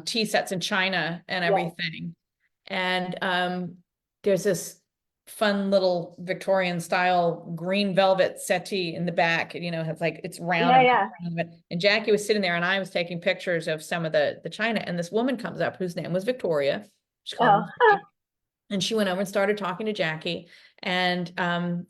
tea sets in China and Yes. everything. And there's this fun little Victorian style green velvet settee in the back. It's like it's round Yeah, yeah. and Jackie was sitting there, and I was taking pictures of some of the China. And this woman comes up whose name was Victoria. She called Oh. me, and she went over and started talking to Jackie. And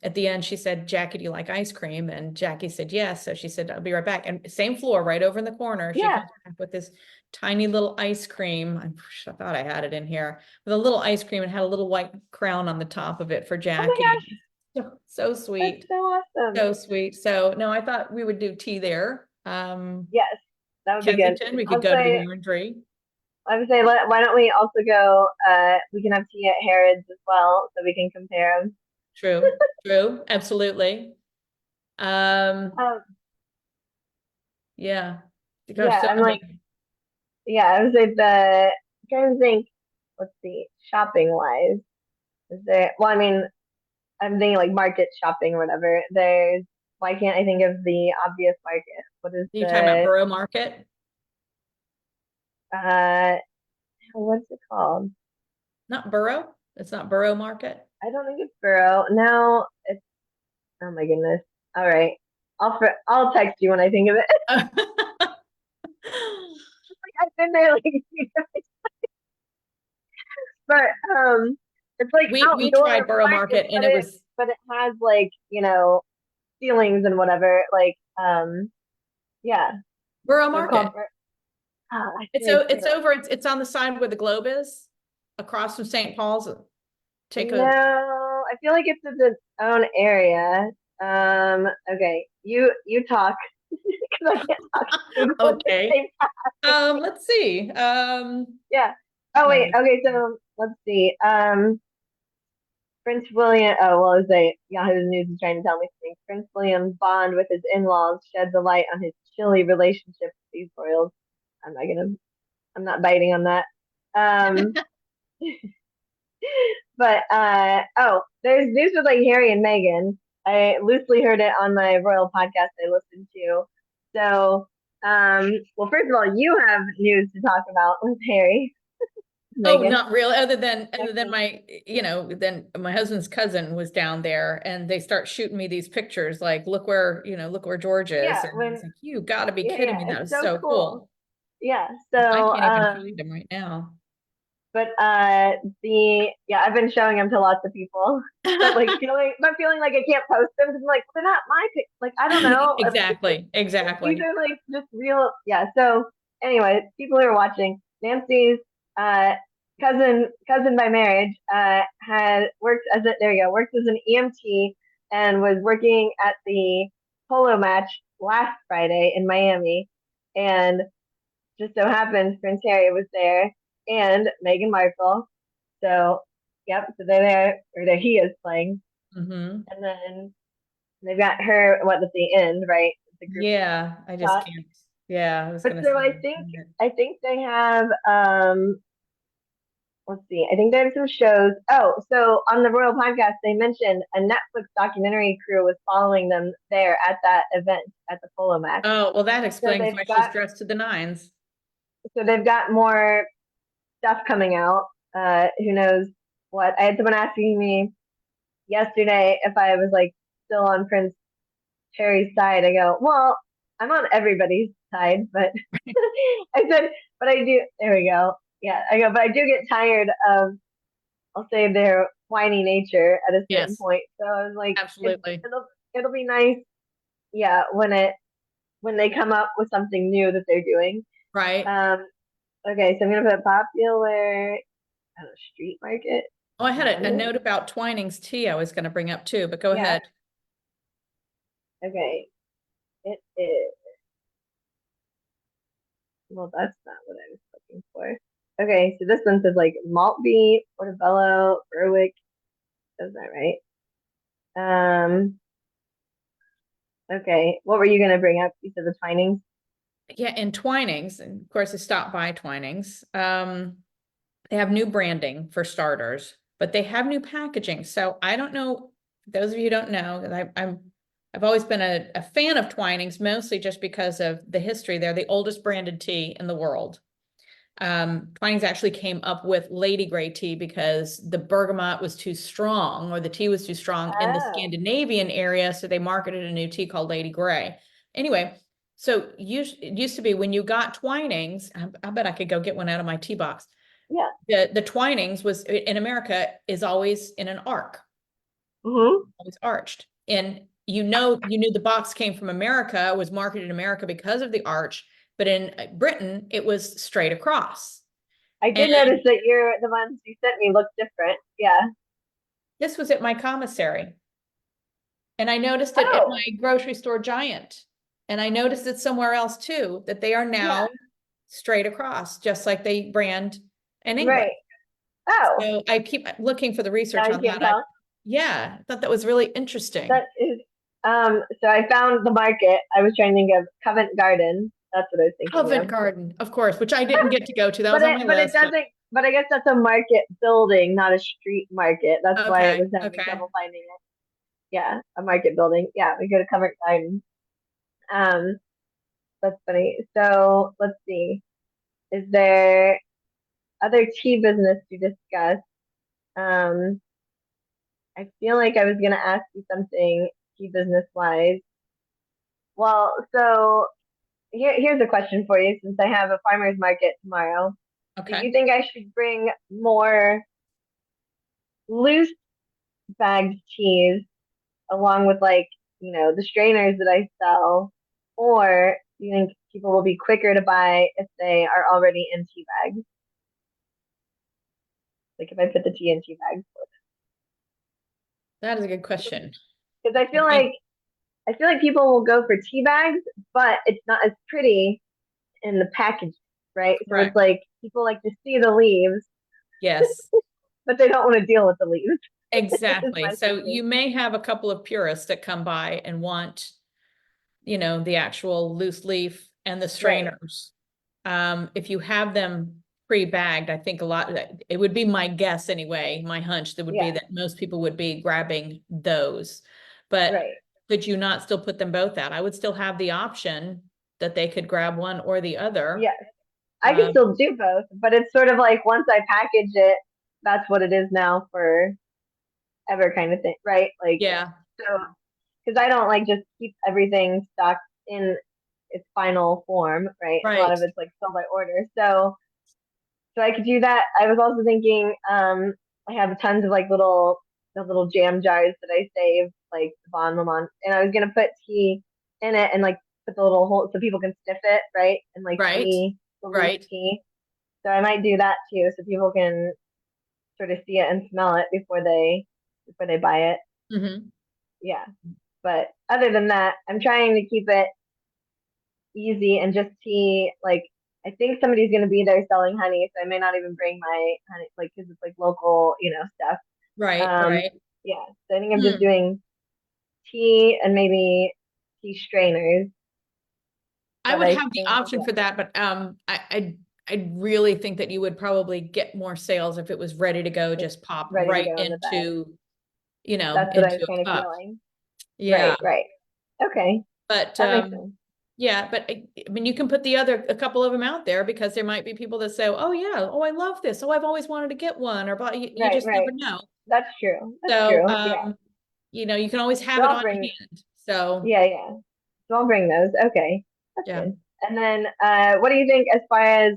at the end, she said, Jackie, do you like ice cream? And Jackie said, yes. So she said, I'll be right back. And same floor, right over in the corner. She Yeah. comes back with this tiny little ice cream. I thought I had it in here with a little ice cream, and had a little white crown on the top of it for Oh my Jackie. gosh. So That's sweet. so awesome. So sweet. So no, I thought we would do tea there. Yes, that would be good. Kensington, we could I'll go to the say Orangery. I would say, why don't we also go? We can have tea at Harrods as well, so we can compare them. True, absolutely. Um, Um, yeah. Gosh, yeah, so I'm like, many. yeah, I would say I'm trying to think. Let's see, shopping wise, is there? Well, I mean, I'm thinking like market shopping or whatever. Why can't I think of the obvious market? What is You're talking about the Borough Market, uh, what's it called? not Borough? It's not Borough Market? I don't think it's Borough. No, it's, oh my goodness. All right. I'll text you when I think of it. I've been there like a few times, but it's like We tried outdoor Borough market, Market and it was but it has like, ceilings and whatever. Like yeah. Borough So called Market. I feel like It's on the side where the Globe is, across from St. Paul's. Take no, a I feel like it's its own area. Okay, you talk because I can't talk to Google at the okay. same time. Let's see. Yeah. Oh Let wait. me Okay, see. so let's see. Prince William. Oh well, as a Yahoo News is trying to tell me something. Prince William's bond with his in-laws sheds a light on his chilly relationship with these royals. I'm not gonna. I'm not biting on that. Um, but oh, there's news with like Harry and Meghan. I loosely heard it on my royal podcast I listened to. So, well, first of all, you have news to talk about with Harry, Oh, Meghan. not really. Other than my, then my husband's cousin was down there and they start shooting me these pictures like, look where George is. Yeah, And when it's like, you gotta be kidding yeah, me. That it's was so so cool. cool. Yeah. I So, can't even find him right now. but I've been showing them to lots of people, but feeling like I can't post them because I'm like they're not my like I don't know. Exactly. These Exactly. are like just real. Yeah. So anyway, people who are watching, Nancy's uh cousin by marriage had worked as worked as an EMT and was working at the polo match last Friday in Miami, and just so happens Prince Harry was there and Meghan Markle. So yep, so they're there, or there he is playing, Hmm. and then they've got her at the end, right? The group Yeah, I just shot. can't. Yeah, I was But gonna so say. I think they have let's see, I think they have some shows. Oh, so on the Royal Podcast they mentioned a Netflix documentary crew was following them there at that event at the polo match. Oh, well, that So explains why she's dressed to the nines. they've got more stuff coming out. Who knows what? I had someone asking me yesterday if I was like still on Prince Harry's side. I go, well, I'm on everybody's side, but I said, but I do. There we go. Yeah, I go, but I do get tired of, I'll say, their whiny nature at a certain Yes, point. So I was like, absolutely. it'll be nice, yeah, when they come up with something new that they're doing. Right. Um, okay, so I'm gonna put popular, I don't know, street market. Oh, I had a Abundant? note about Twinings tea I was going to bring up too, but go Yeah. ahead. Okay. It is. Well, that's not what I was looking for. Okay, so this one says like Maltby, Portobello, Berwick. Is that right? Okay. What were you gonna bring up? You said the Twinings. Yeah, and Twinings, and of course I stopped by Twinings. They have new branding for starters, but they have new packaging. So I don't know, those of you who don't know, I've always been a fan of Twinings, mostly just because of the history. They're the oldest branded tea in the world. Twinings actually came up with Lady Grey tea because the bergamot was too strong, or the tea was too strong in the Oh, Scandinavian area, so they marketed a new tea called Lady Grey. Anyway, so it used to be when you got Twinings, I bet I could go get one out of my tea box. yeah. The Twinings was in America is always in an arc, Mm-hmm. always arched. And you knew the box came from America, was marketed in America because of the arch, but in Britain it was straight across. I And did notice that the ones you sent me look different. Yeah. this was at my commissary. And I noticed it at my Oh, grocery store giant. And I noticed it somewhere else too, that they are yeah. now straight across, just like they brand in England. Right. Oh, So I keep looking for the now research you on can't that. tell. Yeah, I thought that was really interesting. That is. So I found the market. I was trying to think of Covent Garden. That's what I was thinking Covent of. Garden, of course, which I didn't get to go to. That But was on it my but it list, but doesn't but I guess that's a market building, not a street market. That's why it was okay, having okay. trouble finding it. Yeah, a market building. Yeah, we go to Covent Garden. Um, that's funny. So let's see. Is there other tea business to discuss? Um, I feel like I was gonna ask you something key business wise. Well, so here's a question for you since I have a farmer's market tomorrow. Do Okay. you think I should bring more loose bagged teas along with like, the strainers that I sell? Or do you think people will be quicker to buy if they are already in tea bags? Like if I put the tea in tea bags for That is a good question. because I think, I feel like people will go for tea bags, but it's not as pretty in the package, right? So it's correct. like people like to see the leaves, Yes, but they don't want to deal with the leaves. Is exactly. my So thinking. you may have a couple of purists that come by and want, the actual loose leaf and the Right. strainers. If you have them pre-bagged, I think it would be my guess anyway, my hunch that would be Yeah. that most people would be grabbing those. But Right. could you not still put them both out? I would still have the option that they could grab one or the other. Yes. I can Um, still do both, but it's sort of like once I package it, that's what it is now for ever kind of thing, right? Like, yeah, so, because I don't like just keep everything stuck in its final form, right? A lot right. of it's like still by order. So I could do that. I was also thinking, I have tons of like the little jam jars that I save, like Bon Lemon, and I was gonna put tea in it and like put the little hole so people can sniff it, right? And like Right, see the loose right. tea. So I might do that too, so people can sort of see it and smell it before they buy it. Hmm. Yeah. But other than that, I'm trying to keep it easy and just tea. Like I think somebody's gonna be there selling honey, so I may not even bring my honey, like because it's like local, stuff. Right, Um, right. yeah. So I think I'm just Hmm. doing tea and maybe tea strainers. I But would I have the think, option for that, but I really think that you would probably get more sales if it was ready to go, it's just pop ready to right go in the bag. into, That's what I was into kind a of cup. feeling. Yeah, Right, right. Okay, but that makes sense. yeah, but I mean, you can put a couple of them out there because there might be people that say, oh yeah, oh I love this, oh I've always wanted to get one, or but you Right, just never right. know. That's true. That's So true. Yeah. you can always So have it I'll on bring. hand. So Yeah, yeah. So I'll bring those. Okay, that's yeah. good. And then, what do you think as far as,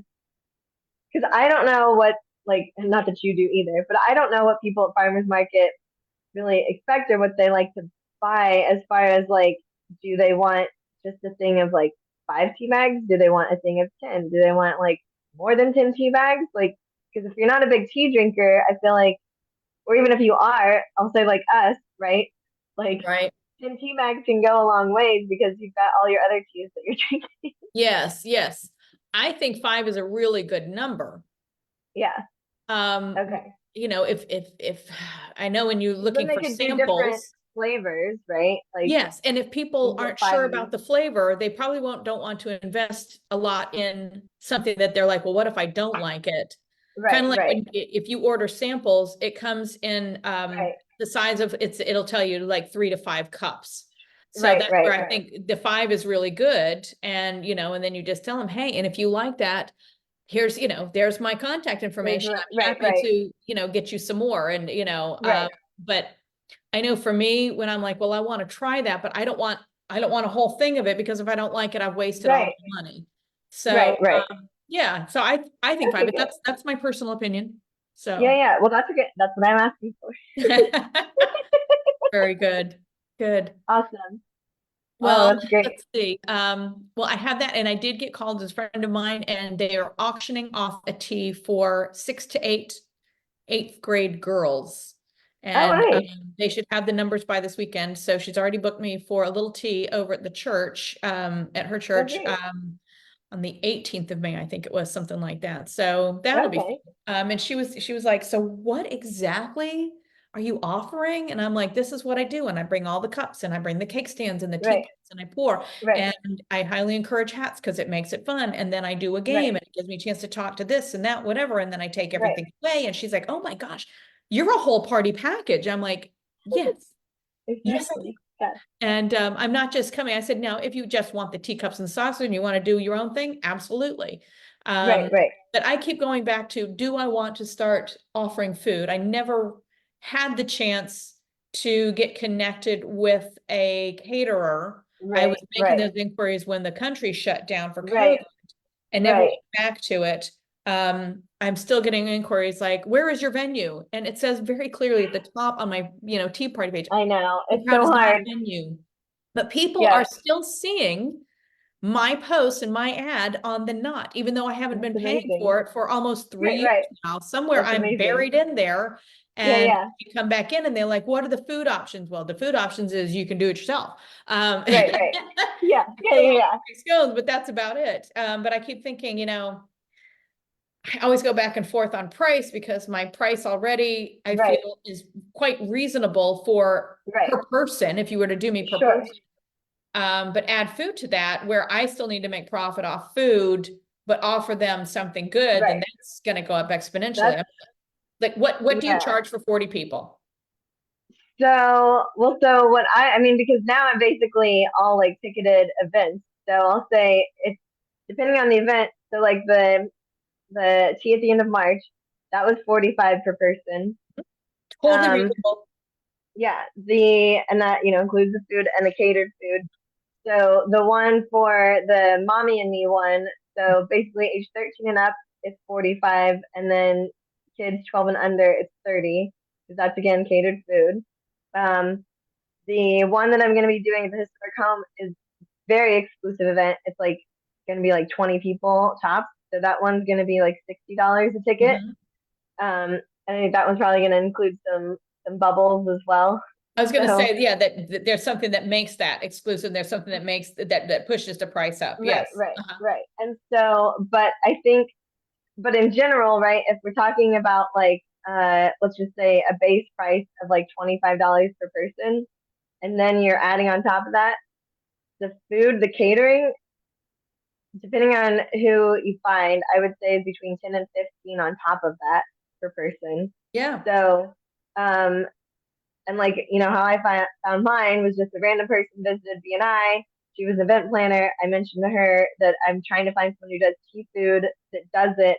because I don't know what, like, and not that you do either, but I don't know what people at farmers market really expect or what they like to buy as far as like, do they want just a thing of like 5 tea bags? Do they want a thing of 10? Do they want like more than 10 tea bags? Like, because if you're not a big tea drinker, I feel like, or even if you are, I'll say like us, right? Like, Right. 10 tea bags can go a long ways because you've got all your other teas that you're drinking. Yes, yes. I think five is a really good number. Yeah. Um, Okay. if I know when you're 'Cause then looking they for could do different samples, flavors, right? Like yes, and if you people can get aren't five sure of about each. the flavor, they probably don't want to invest a lot in something that they're like, well, what if I don't like it? Kind Right, of like right, when if you order samples, it comes in right, the size of it'll tell you like 3 to 5 cups. So right, that's right, where I right. think the five is really good. And then you just tell them, hey, and if you like that, here's, there's my contact There's information. one. I'm Right, happy right, to, get you some more. And, right. but I know for me, when I'm like, well, I want to try that, but I don't want a whole thing of it because if I don't like it, I've wasted all Right, my money. right, So, right. yeah, so I think five, Okay, but good. that's my personal opinion. Yeah, So yeah. Well, that's a good. That's what I'm asking for. very good. Good. Awesome. Well, Well, that's great. let's see. Well, I have that and I did get called as a friend of mine and they are auctioning off a tea for 6 to 8 eighth grade girls. Oh, And nice. they should have the numbers by this weekend. So she's already booked me for a little tea over at the church, at her Oh, church, great. on the 18th of May, I think it was something like that. So that'll be fun. Okay. And she was like, so what exactly are you offering? And I'm like, this is what I do. And I bring all the cups and I bring the cake stands and the Right, teapots and I pour. right, And I highly encourage hats because it makes it fun. And then I do a right, game and it gives me a chance to talk to this and that, whatever. And then I take right. everything away. And she's like, oh my gosh, you're a whole party package. I'm like, yes, yes, I do. Exactly. Yes. And I'm not just coming. I said, now, if you just want the teacups and saucers and you want to do your own thing, absolutely. Right, right. But I keep going back to, do I want to start offering food? I never had the chance to get connected with a caterer. I was Right, making right, those inquiries when the country shut down for right, COVID and never right. went back to it. I'm still getting inquiries like, where is your venue? And it says very clearly at the top on my, Tea Party page, I know. It's Proud so is not a hard. venue. But people Yeah, are still seeing my post and my ad on the Knot, even though I haven't that's been paying amazing. for it for almost 3 Right, years right. now. Somewhere That's I'm amazing. buried in there. Yeah, And yeah. you come back in and they're like, what are the food options? Well, the food options is you can do it yourself. Right, right. Yeah, yeah, Fill yeah, out yeah. scones, but that's about it. But I keep thinking, I always go back and forth on price because my price already, I Right, feel, is quite reasonable for right. per person, if you were to do me per Sure. person. But add food to that where I still need to make profit off food, but offer them something good, then Right. that's gonna go up exponentially. That's, Like, what do you yeah. charge for 40 people? So what I mean, because now I'm basically all like ticketed events. So I'll say it's depending on the event. So like the tea at the end of March, that was 45 per person. Totally Um, reasonable. yeah, and that, includes the food and the catered food. So the one for the mommy and me one, so basically age 13 and up, it's 45, and then kids 12 and under, it's 30, because that's again catered food. Um, the one that I'm going to be doing at the historic home is very exclusive event. It's like going to be like 20 people tops. So that one's going to be like $60 a ticket. Mhm. I think that one's probably going to include some bubbles as well. I was gonna So say, yeah, that there's something that makes that exclusive. There's something that makes that pushes the price up. right, Yes. right, Uh-huh. right. And so, but in general, right, if we're talking about like let's just say a base price of like $25 per person, and then you're adding on top of that the food, the catering, depending on who you find, I would say is between 10 and 15 on top of that per person. Yeah. So, um, and like, how I found mine was just a random person visited BNI. She was an event planner. I mentioned to her that I'm trying to find someone who does tea food that does it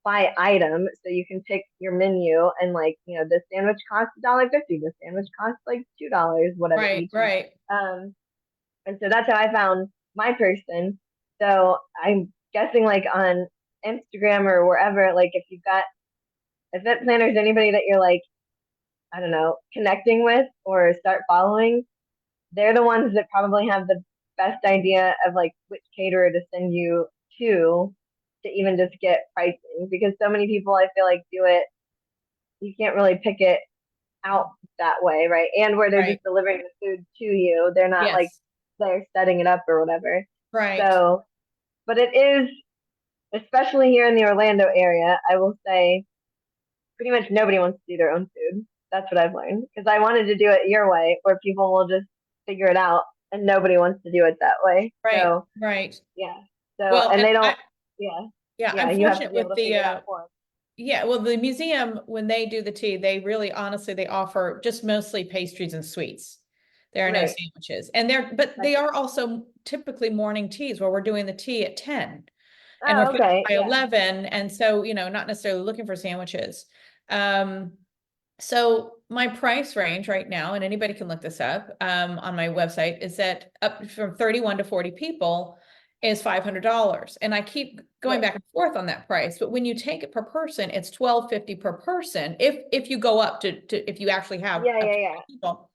by item. So you can pick your menu and like, the sandwich costs $1.50. The sandwich costs like $2, whatever Right, each. right. Um, and so that's how I found my person. So I'm guessing like on Instagram or wherever, like if you've got event planners, anybody that you're like, I don't know, connecting with or start following, they're the ones that probably have the best idea of like which caterer to send you to even just get pricing, because so many people I feel like do it, you can't really pick it out that way, right? And where they're Right. just delivering the food to you, they're not like Yes. they're setting it up or whatever. Right. So, but it is, especially here in the Orlando area, I will say pretty much nobody wants to do their own food. That's what I've learned, because I wanted to do it your way where people will just figure it out, and nobody wants to do it that way. Right. So, Right. yeah. So, Well, and and they don't, yeah, yeah, yeah, I'm you have to fortunate be able with to the figure it out for them. yeah, well, the museum, when they do the tea, they really honestly, they offer just mostly pastries and sweets. There are no Right. sandwiches. And but they are also typically morning teas where we're doing the tea at 10 and we're Oh, finished okay. by Yeah. 11. And so, not necessarily looking for sandwiches. Um, so my price range right now, and anybody can look this up, on my website, is that up from 31 to 40 people is $500. And I keep going Right. back and forth on that price, but when you take it per person, it's $12.50 per person. If you go up to if you actually have Yeah, up yeah, to yeah. 40 people.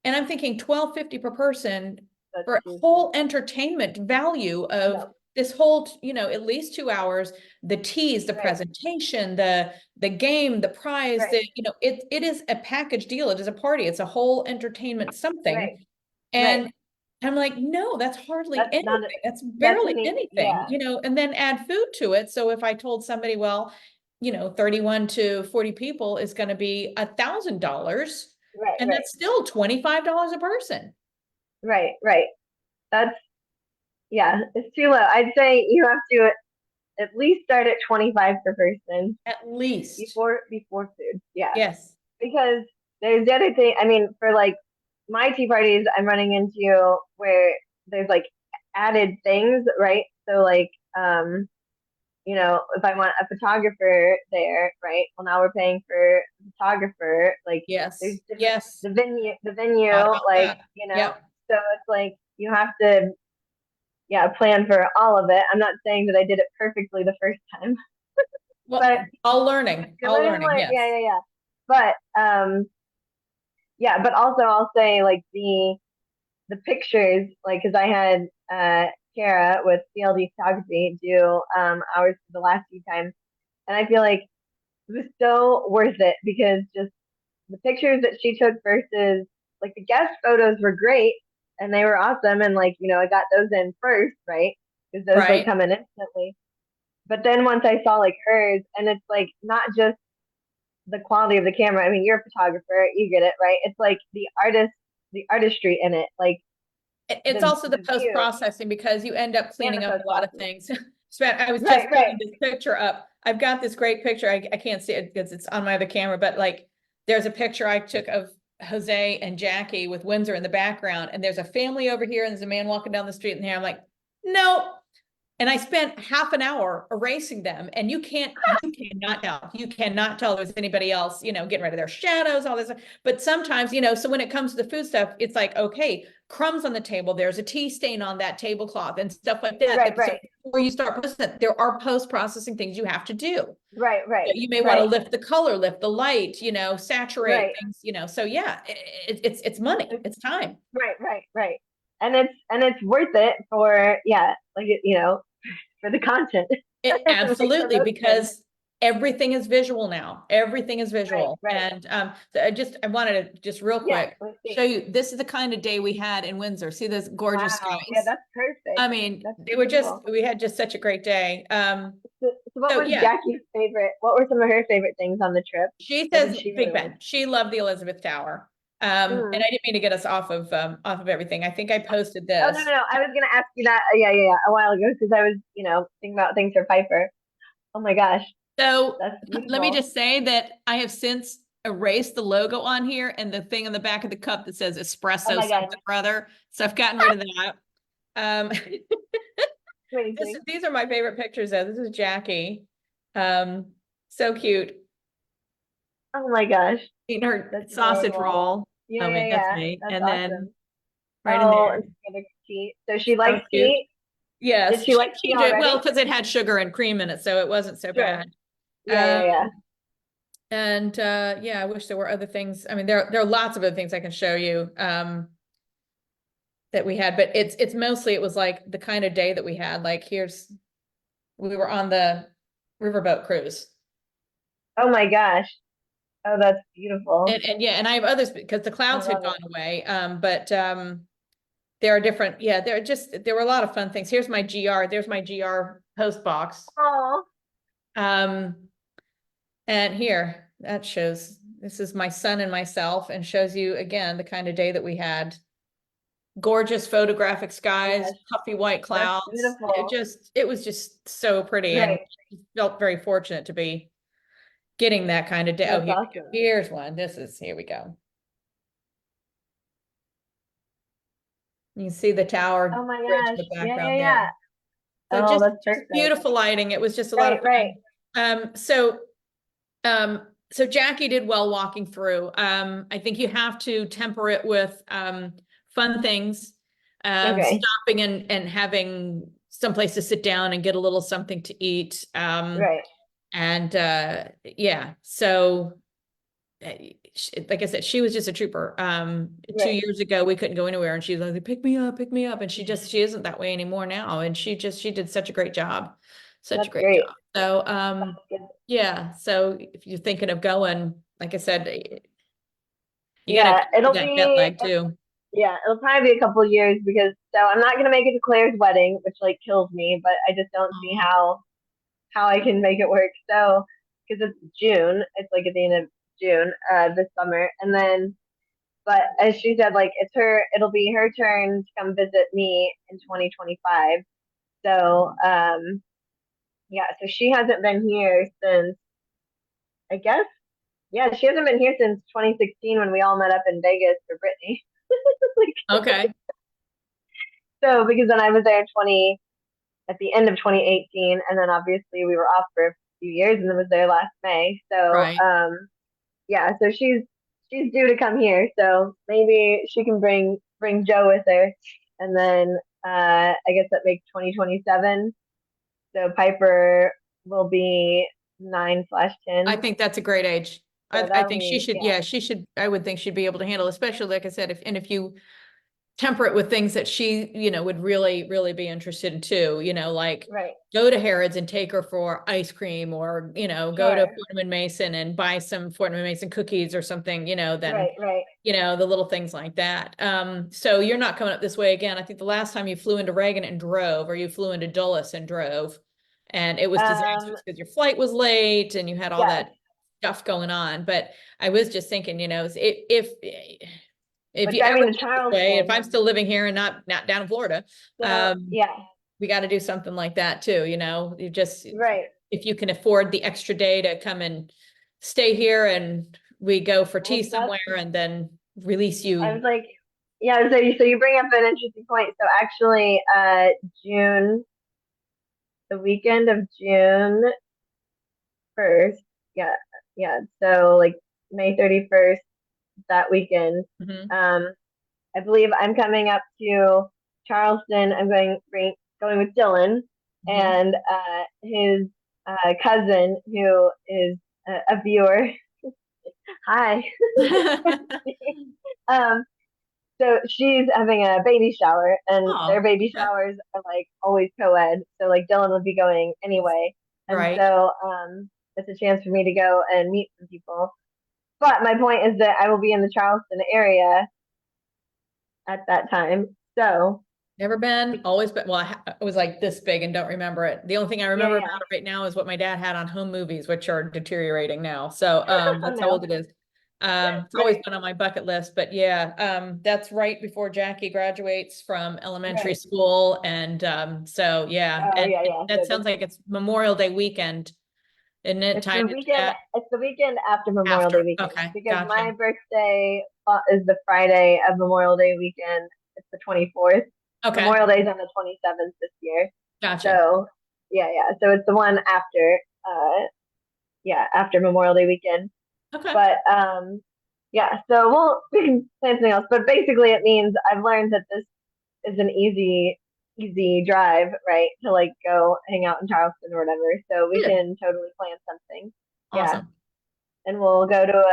And I'm thinking $12.50 per person That's for a too whole entertainment value of no. this whole, at least 2 hours, the teas, the Right. presentation, the game, the prize, Right. it is a package deal. It is a party. It's a whole entertainment something. Right. Right. And I'm like, no, that's hardly That's anything. not That's that's barely any anything, yeah. and then add food to it. So if I told somebody, well, 31 to 40 people is going to be $1,000, Right, and right. that's still $25 a person. Right, right. That's yeah, it's too low. I'd say you have to at least start at 25 per person At least. before food. Yeah. Yes. Because there's the other thing, I mean, for like my tea parties I'm running into where there's like added things, right? So like you know, if I want a photographer there, right? Well, now we're paying for a photographer. Like there's Yes, different yes, the venue, thought about like, that. you know, Yep. so it's like you have to, yeah, plan for all of it. I'm not saying that I did it perfectly the first time, Well, but you're all learning, learning, like, yeah, yes. yeah, yeah. But yeah, but also I'll say like the pictures, like, because I had Kara with CLD Photography do ours for the last few times, and I feel like it was so worth it because just the pictures that she took versus like the guest photos were great and they were awesome, and like, you know, I got those in first, right? Because those like Right. come in instantly. But then once I saw like hers, and it's like not just the quality of the camera. I mean, you're a photographer, you get it, right? It's like the artistry in it, like It's also the the view post-processing because you end up and the cleaning up post a lot of processing. things. So I was just Right, right. putting this picture up. I've got this great picture. I can't see it because it's on my other camera, but like there's a picture I took of Jose and Jackie with Windsor in the background, and there's a family over here, and there's a man walking down the street in here. I'm like, no. And I spent half an hour erasing them, and you cannot tell there's anybody else, you know, getting rid of their shadows, all this. But sometimes, you know, so when it comes to the food stuff, it's like, okay, crumbs on the table, there's a tea stain on that tablecloth and stuff like that. Right, So right. before you start processing it, there are post-processing things you have to do. Right, right. You may want to Right. lift the color, lift the light, you know, saturate Right. things, you know. So yeah, it's money, it's time. Right, right, right. And it's worth it for, yeah, like, you know, for the content. It It makes the absolutely, most sense. because everything is visual now. Everything is Right, visual. right. And so I wanted to just real Yeah, quick let's show see. you, this is the kind of day we had in Windsor. See those gorgeous Wow. Yeah, skies? that's perfect. I mean, That's beautiful. we had just such a great day. So what So was yeah, Jackie's favorite? What were some of her favorite things on the trip? she What did says she really Big like? Ben. She loved the Elizabeth Tower. And Mm. I didn't mean to get us off of everything. I think I posted Oh, no, no, this. no. I was gonna ask you that. Yeah, yeah, yeah. A while ago, because I was, you know, thinking about things for Piper. Oh my gosh, So that's let me beautiful. just say that I have since erased the logo on here and the thing on the back of the cup that says Oh espresso my god, something or other. So I've gotten rid of that. Um, amazing. these are my favorite pictures though. This is Jackie. Um, so cute. Oh my gosh, Eating her that's sausage adorable. roll. Yeah, Oh yeah, wait, that's yeah. me. That's And then awesome. right in Oh, there. and she had a tea. So she So likes cute. tea. Did Yes, she like she tea did well already? because it had sugar and cream in it, so it wasn't so Sure. bad. Yeah, yeah, Um, yeah. and yeah, I wish there were other things. I mean, there are lots of other things I can show you. That we had, but it's mostly it was like the kind of day that we had. Like we were on the riverboat cruise. Oh my gosh. Oh, that's beautiful. And yeah, and I have others because the I clouds had love gone it. away. But there are different, yeah, there were a lot of fun things. Here's my GR, there's my GR post box. Oh, Um, and here that shows this is my son and myself and shows you again the kind of day that we had. Gorgeous photographic skies, yes, puffy white that's clouds. beautiful. It was just so pretty and Right. felt very fortunate to be getting that kind of day. Oh, That's here we go. awesome. Here's one. Here we go. You can see the tower Oh my bridge in gosh. the Yeah, yeah, background yeah. there. So Oh, that's just perfect. beautiful lighting. It was just a lot of Right, right. fun. So Jackie did well walking through. I think you have to temper it with fun things, Okay. stopping and having someplace to sit down and get a little something to eat. Right, And yeah, so like I said, she was just a trooper. 2 right. years ago, we couldn't go anywhere, and she was like, pick me up, pick me up. And she isn't that way anymore now. And she did such a great job, such a That's great great. job. So, That's good. yeah. So if you're thinking of going, like I said, you got to Yeah, it'll that jet be, lag too. yeah, it'll probably be a couple years because so I'm not gonna make it to Claire's wedding, which like kills me, but I just don't see how I can make it work. So because it's June, it's like at the end of June, this summer, and then but as she said, like it'll be her turn to come visit me in 2025. So yeah, so she hasn't been here since I guess yeah, she hasn't been here since 2016 when we all met up in Vegas for Britney. Like, Okay. so because then I was there in 2017 at the end of 2018, and then obviously we were off for a few years, and then was there last May. So Right. yeah, so she's due to come here, so maybe she can bring Joe with her, and then I guess that makes 2027. So Piper will be 9/10. I think that's a great age. So I that'll think she be, should, yeah, yeah, she should, I would think she'd be able to handle, especially like I said, if you temper it with things that she, would really, really be interested in too, like right. go to Harrods and take her for ice cream or, go to Sure. Fortnum and Mason and buy some Fortnum and Mason cookies or something, then, Right, right. the little things like that. So you're not coming up this way again. I think the last time you flew into Reagan and drove, or you flew into Dulles and drove, and it was Um, disastrous because your flight was late and you had all yes, that stuff going on. But I was just thinking, if but you ever driving to get this way, if I'm Charleston, still living here and not down in Florida, so yeah, we got to do something like that too. You just, right. if you can afford the extra day to come and stay here and we go for tea Well, that's, somewhere and then release I you. was like, yeah, so you bring up an interesting point. So actually, June, the weekend of June 1st, yeah, yeah. So like May 31st, that weekend. Mhm. Um, I believe I'm coming up to Charleston. I'm going with Dylan Mhm. and his cousin, who is a viewer. Hi. um, so she's having a baby shower, and their Oh, baby okay. showers are like always co-ed. So like Dylan would be going anyway, and Right. so it's a chance for me to go and meet some people. But my point is that I will be in the Charleston area at that time. So Never been, always been. Well, I was like this big and don't remember it. The only thing I yeah, remember yeah. about it right now is what my dad had on home movies, which are deteriorating now. So Oh that's how no. old it is. It's always Right, been on my bucket list, but yeah, that's right before Jackie graduates from elementary right. school. And so yeah, Oh and yeah, yeah. that So sounds like it's Memorial Day weekend. Isn't it it's tied the into weekend. that? It's the weekend after Memorial Day After. weekend Okay, because my gotcha. birthday is the Friday of Memorial Day weekend. It's the 24th. Okay, Memorial Day is on the 27th this year. gotcha. So yeah, yeah. So it's the one after. Yeah, after Memorial Day weekend. Okay. But yeah. So we can plan something else. But basically, it means I've learned that this is an easy drive, right? To like go hang out in Charleston or whatever. So we Good. can totally plan something. Yeah. Awesome. And we'll go to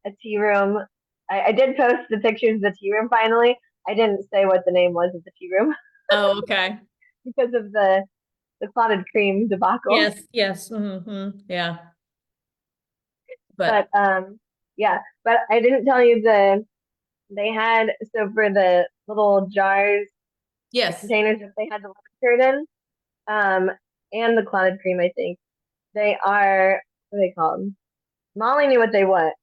a tea room. I did post the pictures of the tea room finally. I didn't say what the name was of the tea room Oh, okay. because of the clotted cream debacle. Yes, yes. Yeah. But But yeah, but I didn't tell you they had so for the little jars, the yes. containers that they had the lemon curd in, um, and the clotted cream, I think they are what are they called? Molly knew what they were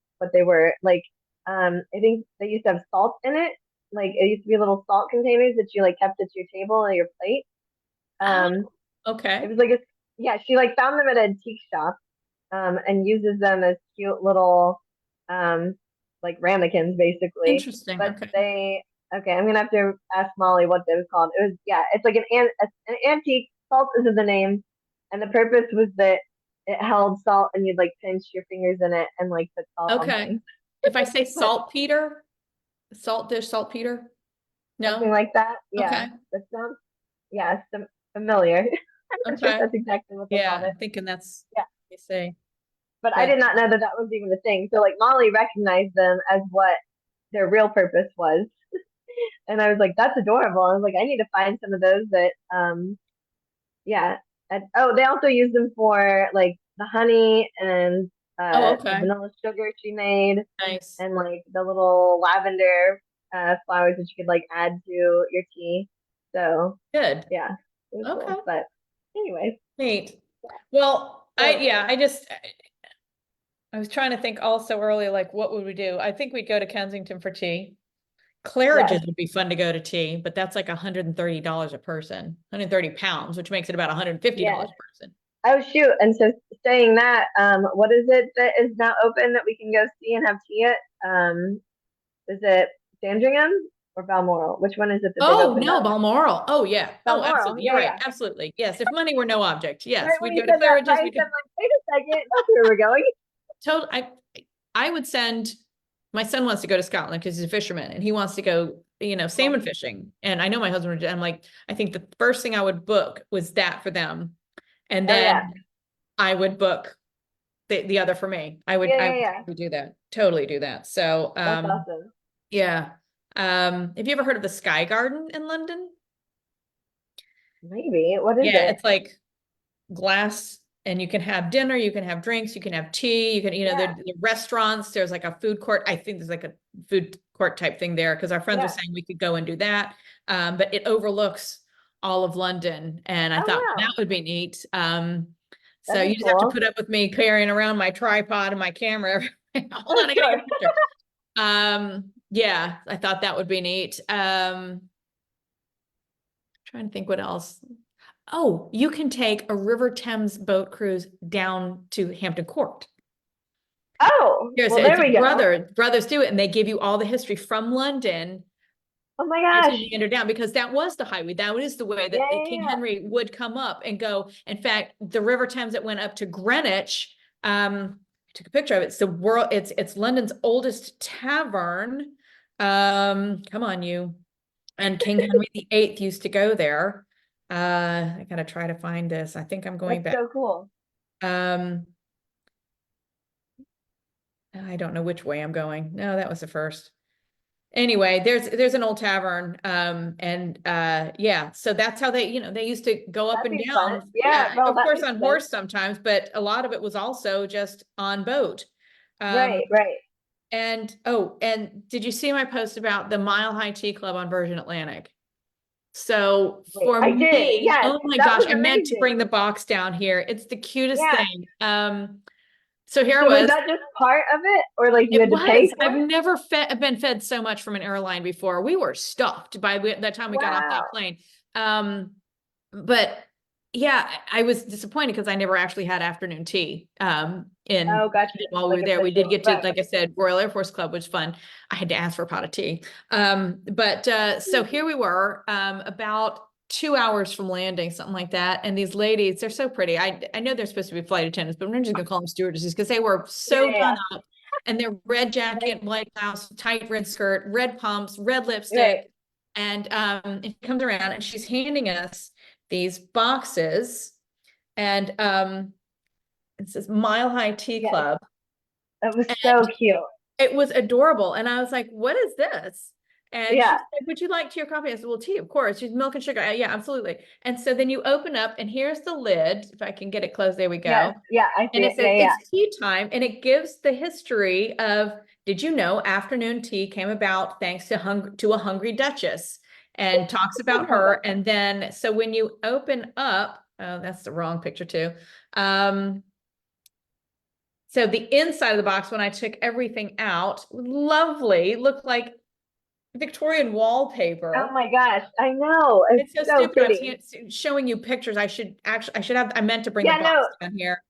like. I think they used to have salt in it. Like it used to be little salt containers that you like kept at your table or your plate. Oh, Um, it okay. was like a yeah. She like found them at an antique shop. And uses them as cute little um like ramekins basically. Interesting. But Okay. they okay, I'm gonna have to ask Molly what they was called. It was yeah, it's like an antique. Salt is in the name, and the purpose was that it held salt, and you'd like pinch your fingers in it and like put salt on Okay. things. If I say But saltpeter, salt dish saltpeter? something No? like that, yeah, Okay. that sounds yeah, familiar. I'm not sure if Okay. that's exactly what they called Yeah, it. I'm thinking that's Yeah, what they say. but I But did not know that that was even a thing. So like Molly recognized them as what their real purpose was. And I was like, that's adorable. I was like, I need to find some of those that, yeah. And, oh, they also use them for like the honey and oh, the okay. vanilla sugar she made, Nice. and like the little lavender flowers that you could like add to your tea. So Good. yeah, it was Okay. cool. But anyways, Neat. Well, so yeah, I was trying to think also earlier, like what would we do? I think we'd go to Kensington for tea. yes, Claridge's would be fun to go to tea, but that's like $130 a person, 130 pounds, which makes it about yeah. $150 a person. Oh shoot! And so saying that, what is it that is now open that we can go see and have tea at? Is it Sandringham? or Balmoral? Which one is it that they've Oh, opened no, up? Balmoral. Oh, yeah. Oh, Balmoral. absolutely. You're Yeah, right. yeah. Absolutely. Yes. If money were no object, yes, Right when we'd you go to said that Claridge's. price, We I'm could like, wait a second, that's where we're going. total. I would send, my son wants to go to Scotland because he's a fisherman and he wants to go, salmon fishing. And I know my husband would, I'm like, I think the first thing I would book was that for them. And Oh, then yeah. I would book the other for me. I would, Yeah, I yeah, yeah. would do that. Totally do that. So, That's awesome. yeah. Have you ever heard of the Sky Garden in London? Maybe. What is Yeah, it? it's like glass and you can have dinner, you can have drinks, you can have tea, you can, Yeah. the restaurants, there's like a food court. I think there's like a food court type thing there because our friends were Yeah. saying we could go and do that. But it overlooks all of London and I Oh, thought that wow. would be neat. So That'd you be just have to cool. put up with me carrying around my tripod and my camera. Hold Oh, on, I gotta sure. get a picture. Yeah, I thought that would be neat. Trying to think what else. Oh, you can take a River Thames boat cruise down to Hampton Court. Oh, well, It's there a we go. brothers do it, and they give you all the history from London Oh my as gosh. you meander down, because that was the highway. That is the way that Yeah, yeah, King yeah. Henry would come up and go. In fact, the River Thames that went up to Greenwich, took a picture of it. It's the world, it's London's oldest tavern. Come on, you. And King Henry VIII used to go there. I gotta try to find this. I think I'm going That's back. so cool. Um, I don't know which way I'm going. No, that was the first. Anyway, there's an old tavern. Yeah, so that's how they used to go up That'd and be fun. down. Yeah, Yeah, well, of that course makes on sense. horse sometimes, but a lot of it was also just on boat. Right, right. And did you see my post about the Mile High Tea Club on Virgin Atlantic? So Wait, for I did. me, Yes, oh my that gosh, was I meant to bring amazing. the box down here. It's the cutest Yeah. thing. So here I So was was. that just part of it, or like you It had to pay was. for I've it? never been fed so much from an airline before. We were stuffed by the time we got off that Wow. plane. But yeah, I was disappointed because I never actually had afternoon tea. Oh, gotcha. While we Like were there, we did official. get to, Right. like I said, Royal Air Force Club, which was fun. I had to ask for a pot of tea. So here we were, about 2 hours from landing, something like that. And these ladies, they're so pretty. I know they're supposed to be flight attendants, but we're just gonna call them stewardesses because they were so Yeah, done yeah. up. And their red jacket, white blouse, tight red skirt, red pumps, red lipstick. Right. And it comes around and she's handing us these boxes. And it says Mile High Tea Yes. Club. That was And so cute. it was adorable. And I was like, what is this? And she Yeah. said, would you like tea or coffee? I said, well, tea, of course. She's milk and sugar. Yeah, absolutely. And so then you open up and here's the lid. If I can get it closed, there we go. Yes. Yeah, I And see it it. says Yeah, yeah. it's tea time, and it gives the history of, did you know afternoon tea came about thanks to a hungry duchess, and talks I about love her. that. And then, so when you open up, oh, that's the wrong picture too. So the inside of the box, when I took everything out, lovely, looked like Victorian wallpaper. Oh my gosh, I know. It's It's so so stupid. pretty. Showing you pictures. I meant to bring the Yeah, box no. down here.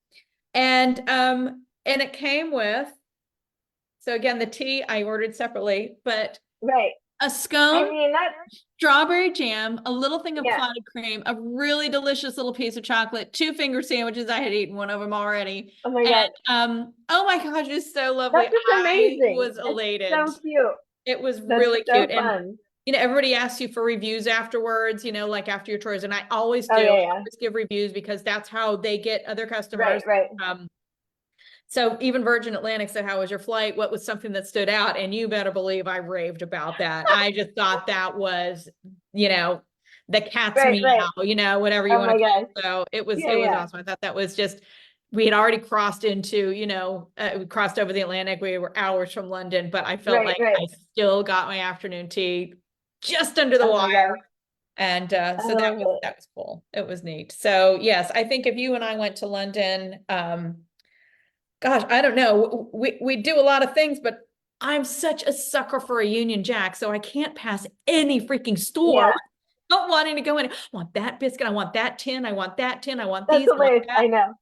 And it came with, so again, the tea I ordered separately, but Right. a I scone, mean, that's, strawberry jam, a little thing of yeah. clotted cream, a really delicious little piece of chocolate, 2 finger sandwiches. I had eaten one of them already. Oh my And God. oh my gosh, it's so lovely. That's just I amazing. was It's elated. so cute. It was That's really so cute. And fun. everybody asks you for reviews afterwards, like after your tours. And I always do. Oh, yeah, I yeah. always give reviews because that's how they get other Right, customers. right. So even Virgin Atlantic said, how was your flight? What was something that stood out? And you better believe I raved about that. I just thought that was, the cat's Right, meow, right. whatever you Oh want my to call gosh. it. So it was Yeah. awesome. I thought that was just, we had already crossed into, we crossed over the Atlantic. We were hours from London, but I felt Right, like right. I still got my afternoon tea just under the Oh my wire. gosh. And I so that love it. was cool. It was neat. So yes, I think if you and I went to London, gosh, I don't know. We do a lot of things, but I'm such a sucker for a Union Jack, so I can't pass any freaking store Yeah. not wanting to go in. I want that biscuit. I want that tin. I want that tin. I want That's these. I want hilarious. that. I know.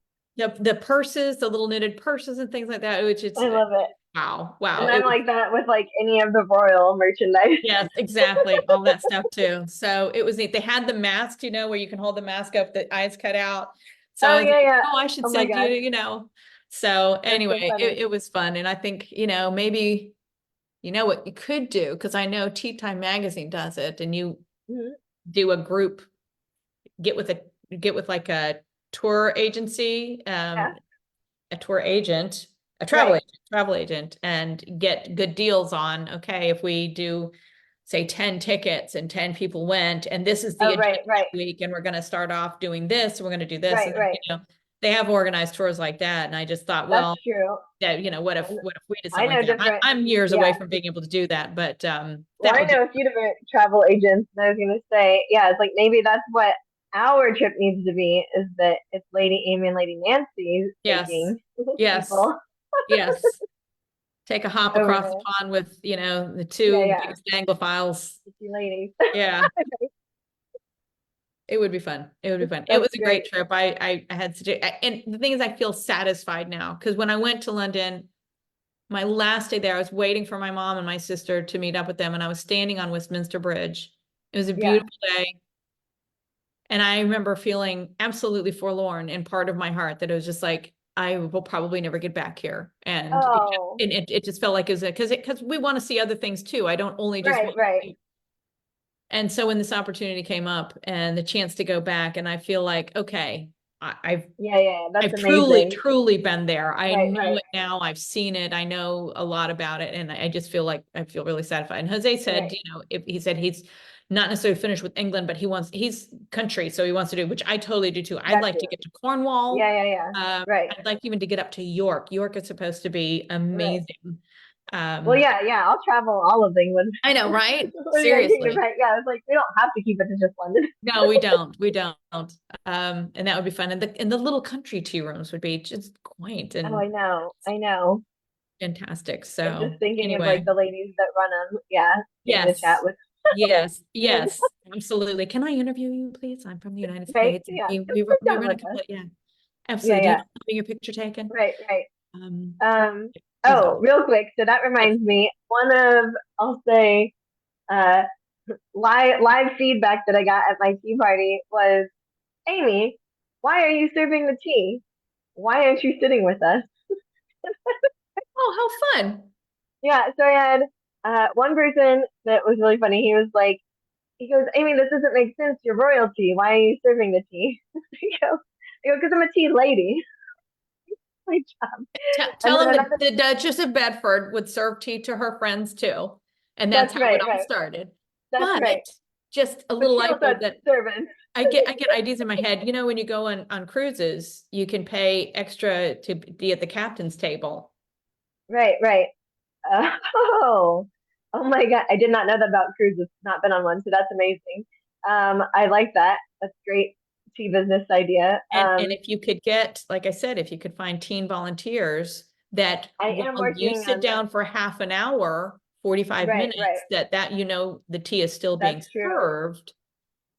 The purses, the little knitted purses and things like that. Which I love it. Wow. And Wow. then like that with like any of the royal merchandise. Yes, exactly. All that stuff too. So it was neat. They had the mask, where you can hold the mask up, the eyes cut out. So Oh I was yeah, like, yeah. oh, I should Oh my send you, gosh, So that's anyway, so funny. it was fun. And I think, maybe, what you could do, because I know Tea Time Magazine does it, and you Mhm. do a group, get with like a tour agency, Yeah, a tour agent, a right. travel agent, and get good deals on, okay, if we do say 10 tickets and 10 people went, and this is the Oh, agenda right, right, week, and we're going to start off doing this, and we're going to do this. right, And then, right. they have organized tours like that. And I just thought, That's well, true. that, what if, And we did I something like know that? different. I'm years Yeah. away from being able to do that, but, Well, that I would be, know a few different travel agents, and I was gonna say, yeah, it's like maybe that's what our trip needs to be, is that it's Lady Amy and Lady Nancy yes, taking yes, people yes. Take a hop over across the there. pond with, the Yeah, two yeah, biggest Anglophiles. the two ladies. Yeah. It would be fun. It would be fun. It That's was a great great. trip. I had such a, and the thing is, I feel satisfied now, because when I went to London, my last day there, I was waiting for my mom and my sister to meet up with them, and I was standing on Westminster Bridge. It was a Yeah. beautiful day. And I remember feeling absolutely forlorn in part of my heart, that it was just like, I will probably never get back here. And Oh, it just felt like it was because we want to see other things too. I don't only just right, want right. to. And so when this opportunity came up and the chance to go back, and I feel like, okay, I've Yeah, yeah. That's I've truly, amazing. truly been there. I Right, know right, it now. I've seen it. I know a lot about it. And I just feel like I feel really satisfied. And Jose said, right. if he said he's not necessarily finished with England, but he's country. So he wants to do, which I totally do too. I'd Got like to you. get to Cornwall. Yeah, yeah, yeah. Right, I'd like even to get up to York. York is supposed to be right. amazing. Well, Um, yeah, yeah. I'll travel all of England. I know, right? The United Kingdom, Seriously. right? Yeah, it's like we don't have to keep it to just London. No, we don't. We don't. And that would be fun. And the little country tea rooms would be just quaint Oh, and I know, I know. fantastic. And just So thinking of like anyway, the ladies that run them, yeah, getting to chat yes, with. yes, yes, absolutely. Can I interview you, please? I'm from the United Right? States. And Yeah, just we sit we down run a with us. complete, yeah, Yeah, absolutely. Do you yeah. mind having your picture taken? Right, right. Um, Um. he's Oh, awesome. real quick. So that Yes. reminds me. One of, I'll say, uh, live feedback that I got at my tea party was, Amy, why are you serving the tea? Why aren't you sitting with us? Oh, how fun. Yeah. So I had one person that was really funny. He goes, Amy, this doesn't make sense. You're royalty. Why are you serving the tea? I go, because I'm a tea lady. My job. And Tell then him that another, the Duchess of Bedford would serve tea to her friends too. And that's that's how it right, all right. started. That's But right. just a But little she light also bulb had that servants. I get ideas in my head. When you go on cruises, you can pay extra to be at the captain's table. Right, right. Oh, oh my God. I did not know that about cruises. Not been on one, so that's amazing. I like that. That's great tea business idea. And if you could get, like I said, if you could find teen volunteers that I am while you working sit on down for half an hour, 45 right, right. minutes, that the tea is still being That's true. served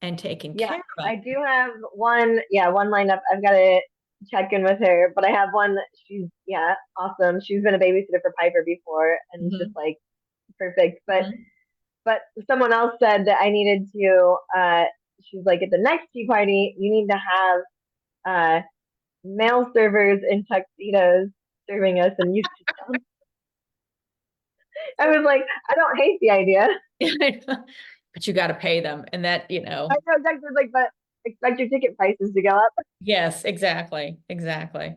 and taken Yeah, care of. I do have one, yeah, one lined up. I've got to check in with her, but I have one that she's, yeah, awesome. She's been a babysitter for Piper before and it's just Mhm, like perfect. mhm. But someone else said that I needed to, she's like, at the next tea party, you need to have uh, male servers in tuxedos serving us and you sit down. I was like, I don't hate the idea. But you got to pay them. And that, I know exactly like, but expect your ticket prices to go up. yes, exactly. Exactly.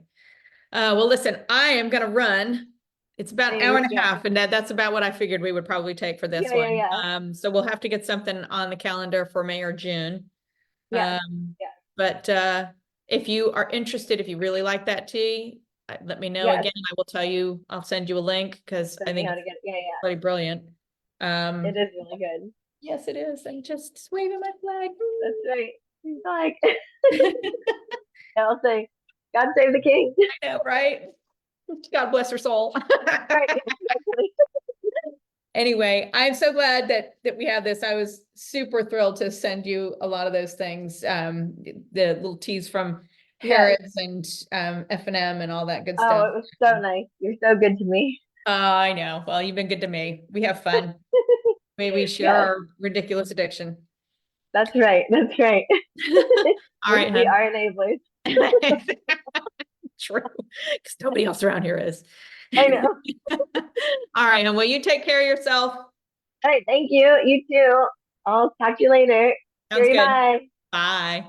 Well, listen, I am going to run. It's about an hour Same, and a yeah, half, and that's about what I figured we would probably take for this yeah, yeah, one. yeah, So we'll have to get something on the calendar for May or June. yeah, Um, yeah, but if you are interested, if you really like that tea, let me know yes. again. I will tell you, I'll send you a link because I Send me think how it's to get, yeah, yeah. pretty brilliant. It Um, is really good. yes, it is. I'm just waving my flag. That's right. He's like, I'll say, God save the king. I know, right? God bless her soul. Right, exactly. Anyway, I'm so glad that we have this. I was super thrilled to send you a lot of those things. The little teas from Yes. Harrods and F&M and all that good Oh, stuff. it was so nice. You're so good to me. I know. Well, you've been good to me. We have fun. We share Yes, our ridiculous addiction. that's right. That's right. All right, We hun. are enablers. True, because nobody else around here is. I know. All right, and will you take care of yourself? All right. Thank you. You too. I'll talk to you later. Sounds Cheerio, good. bye. Bye.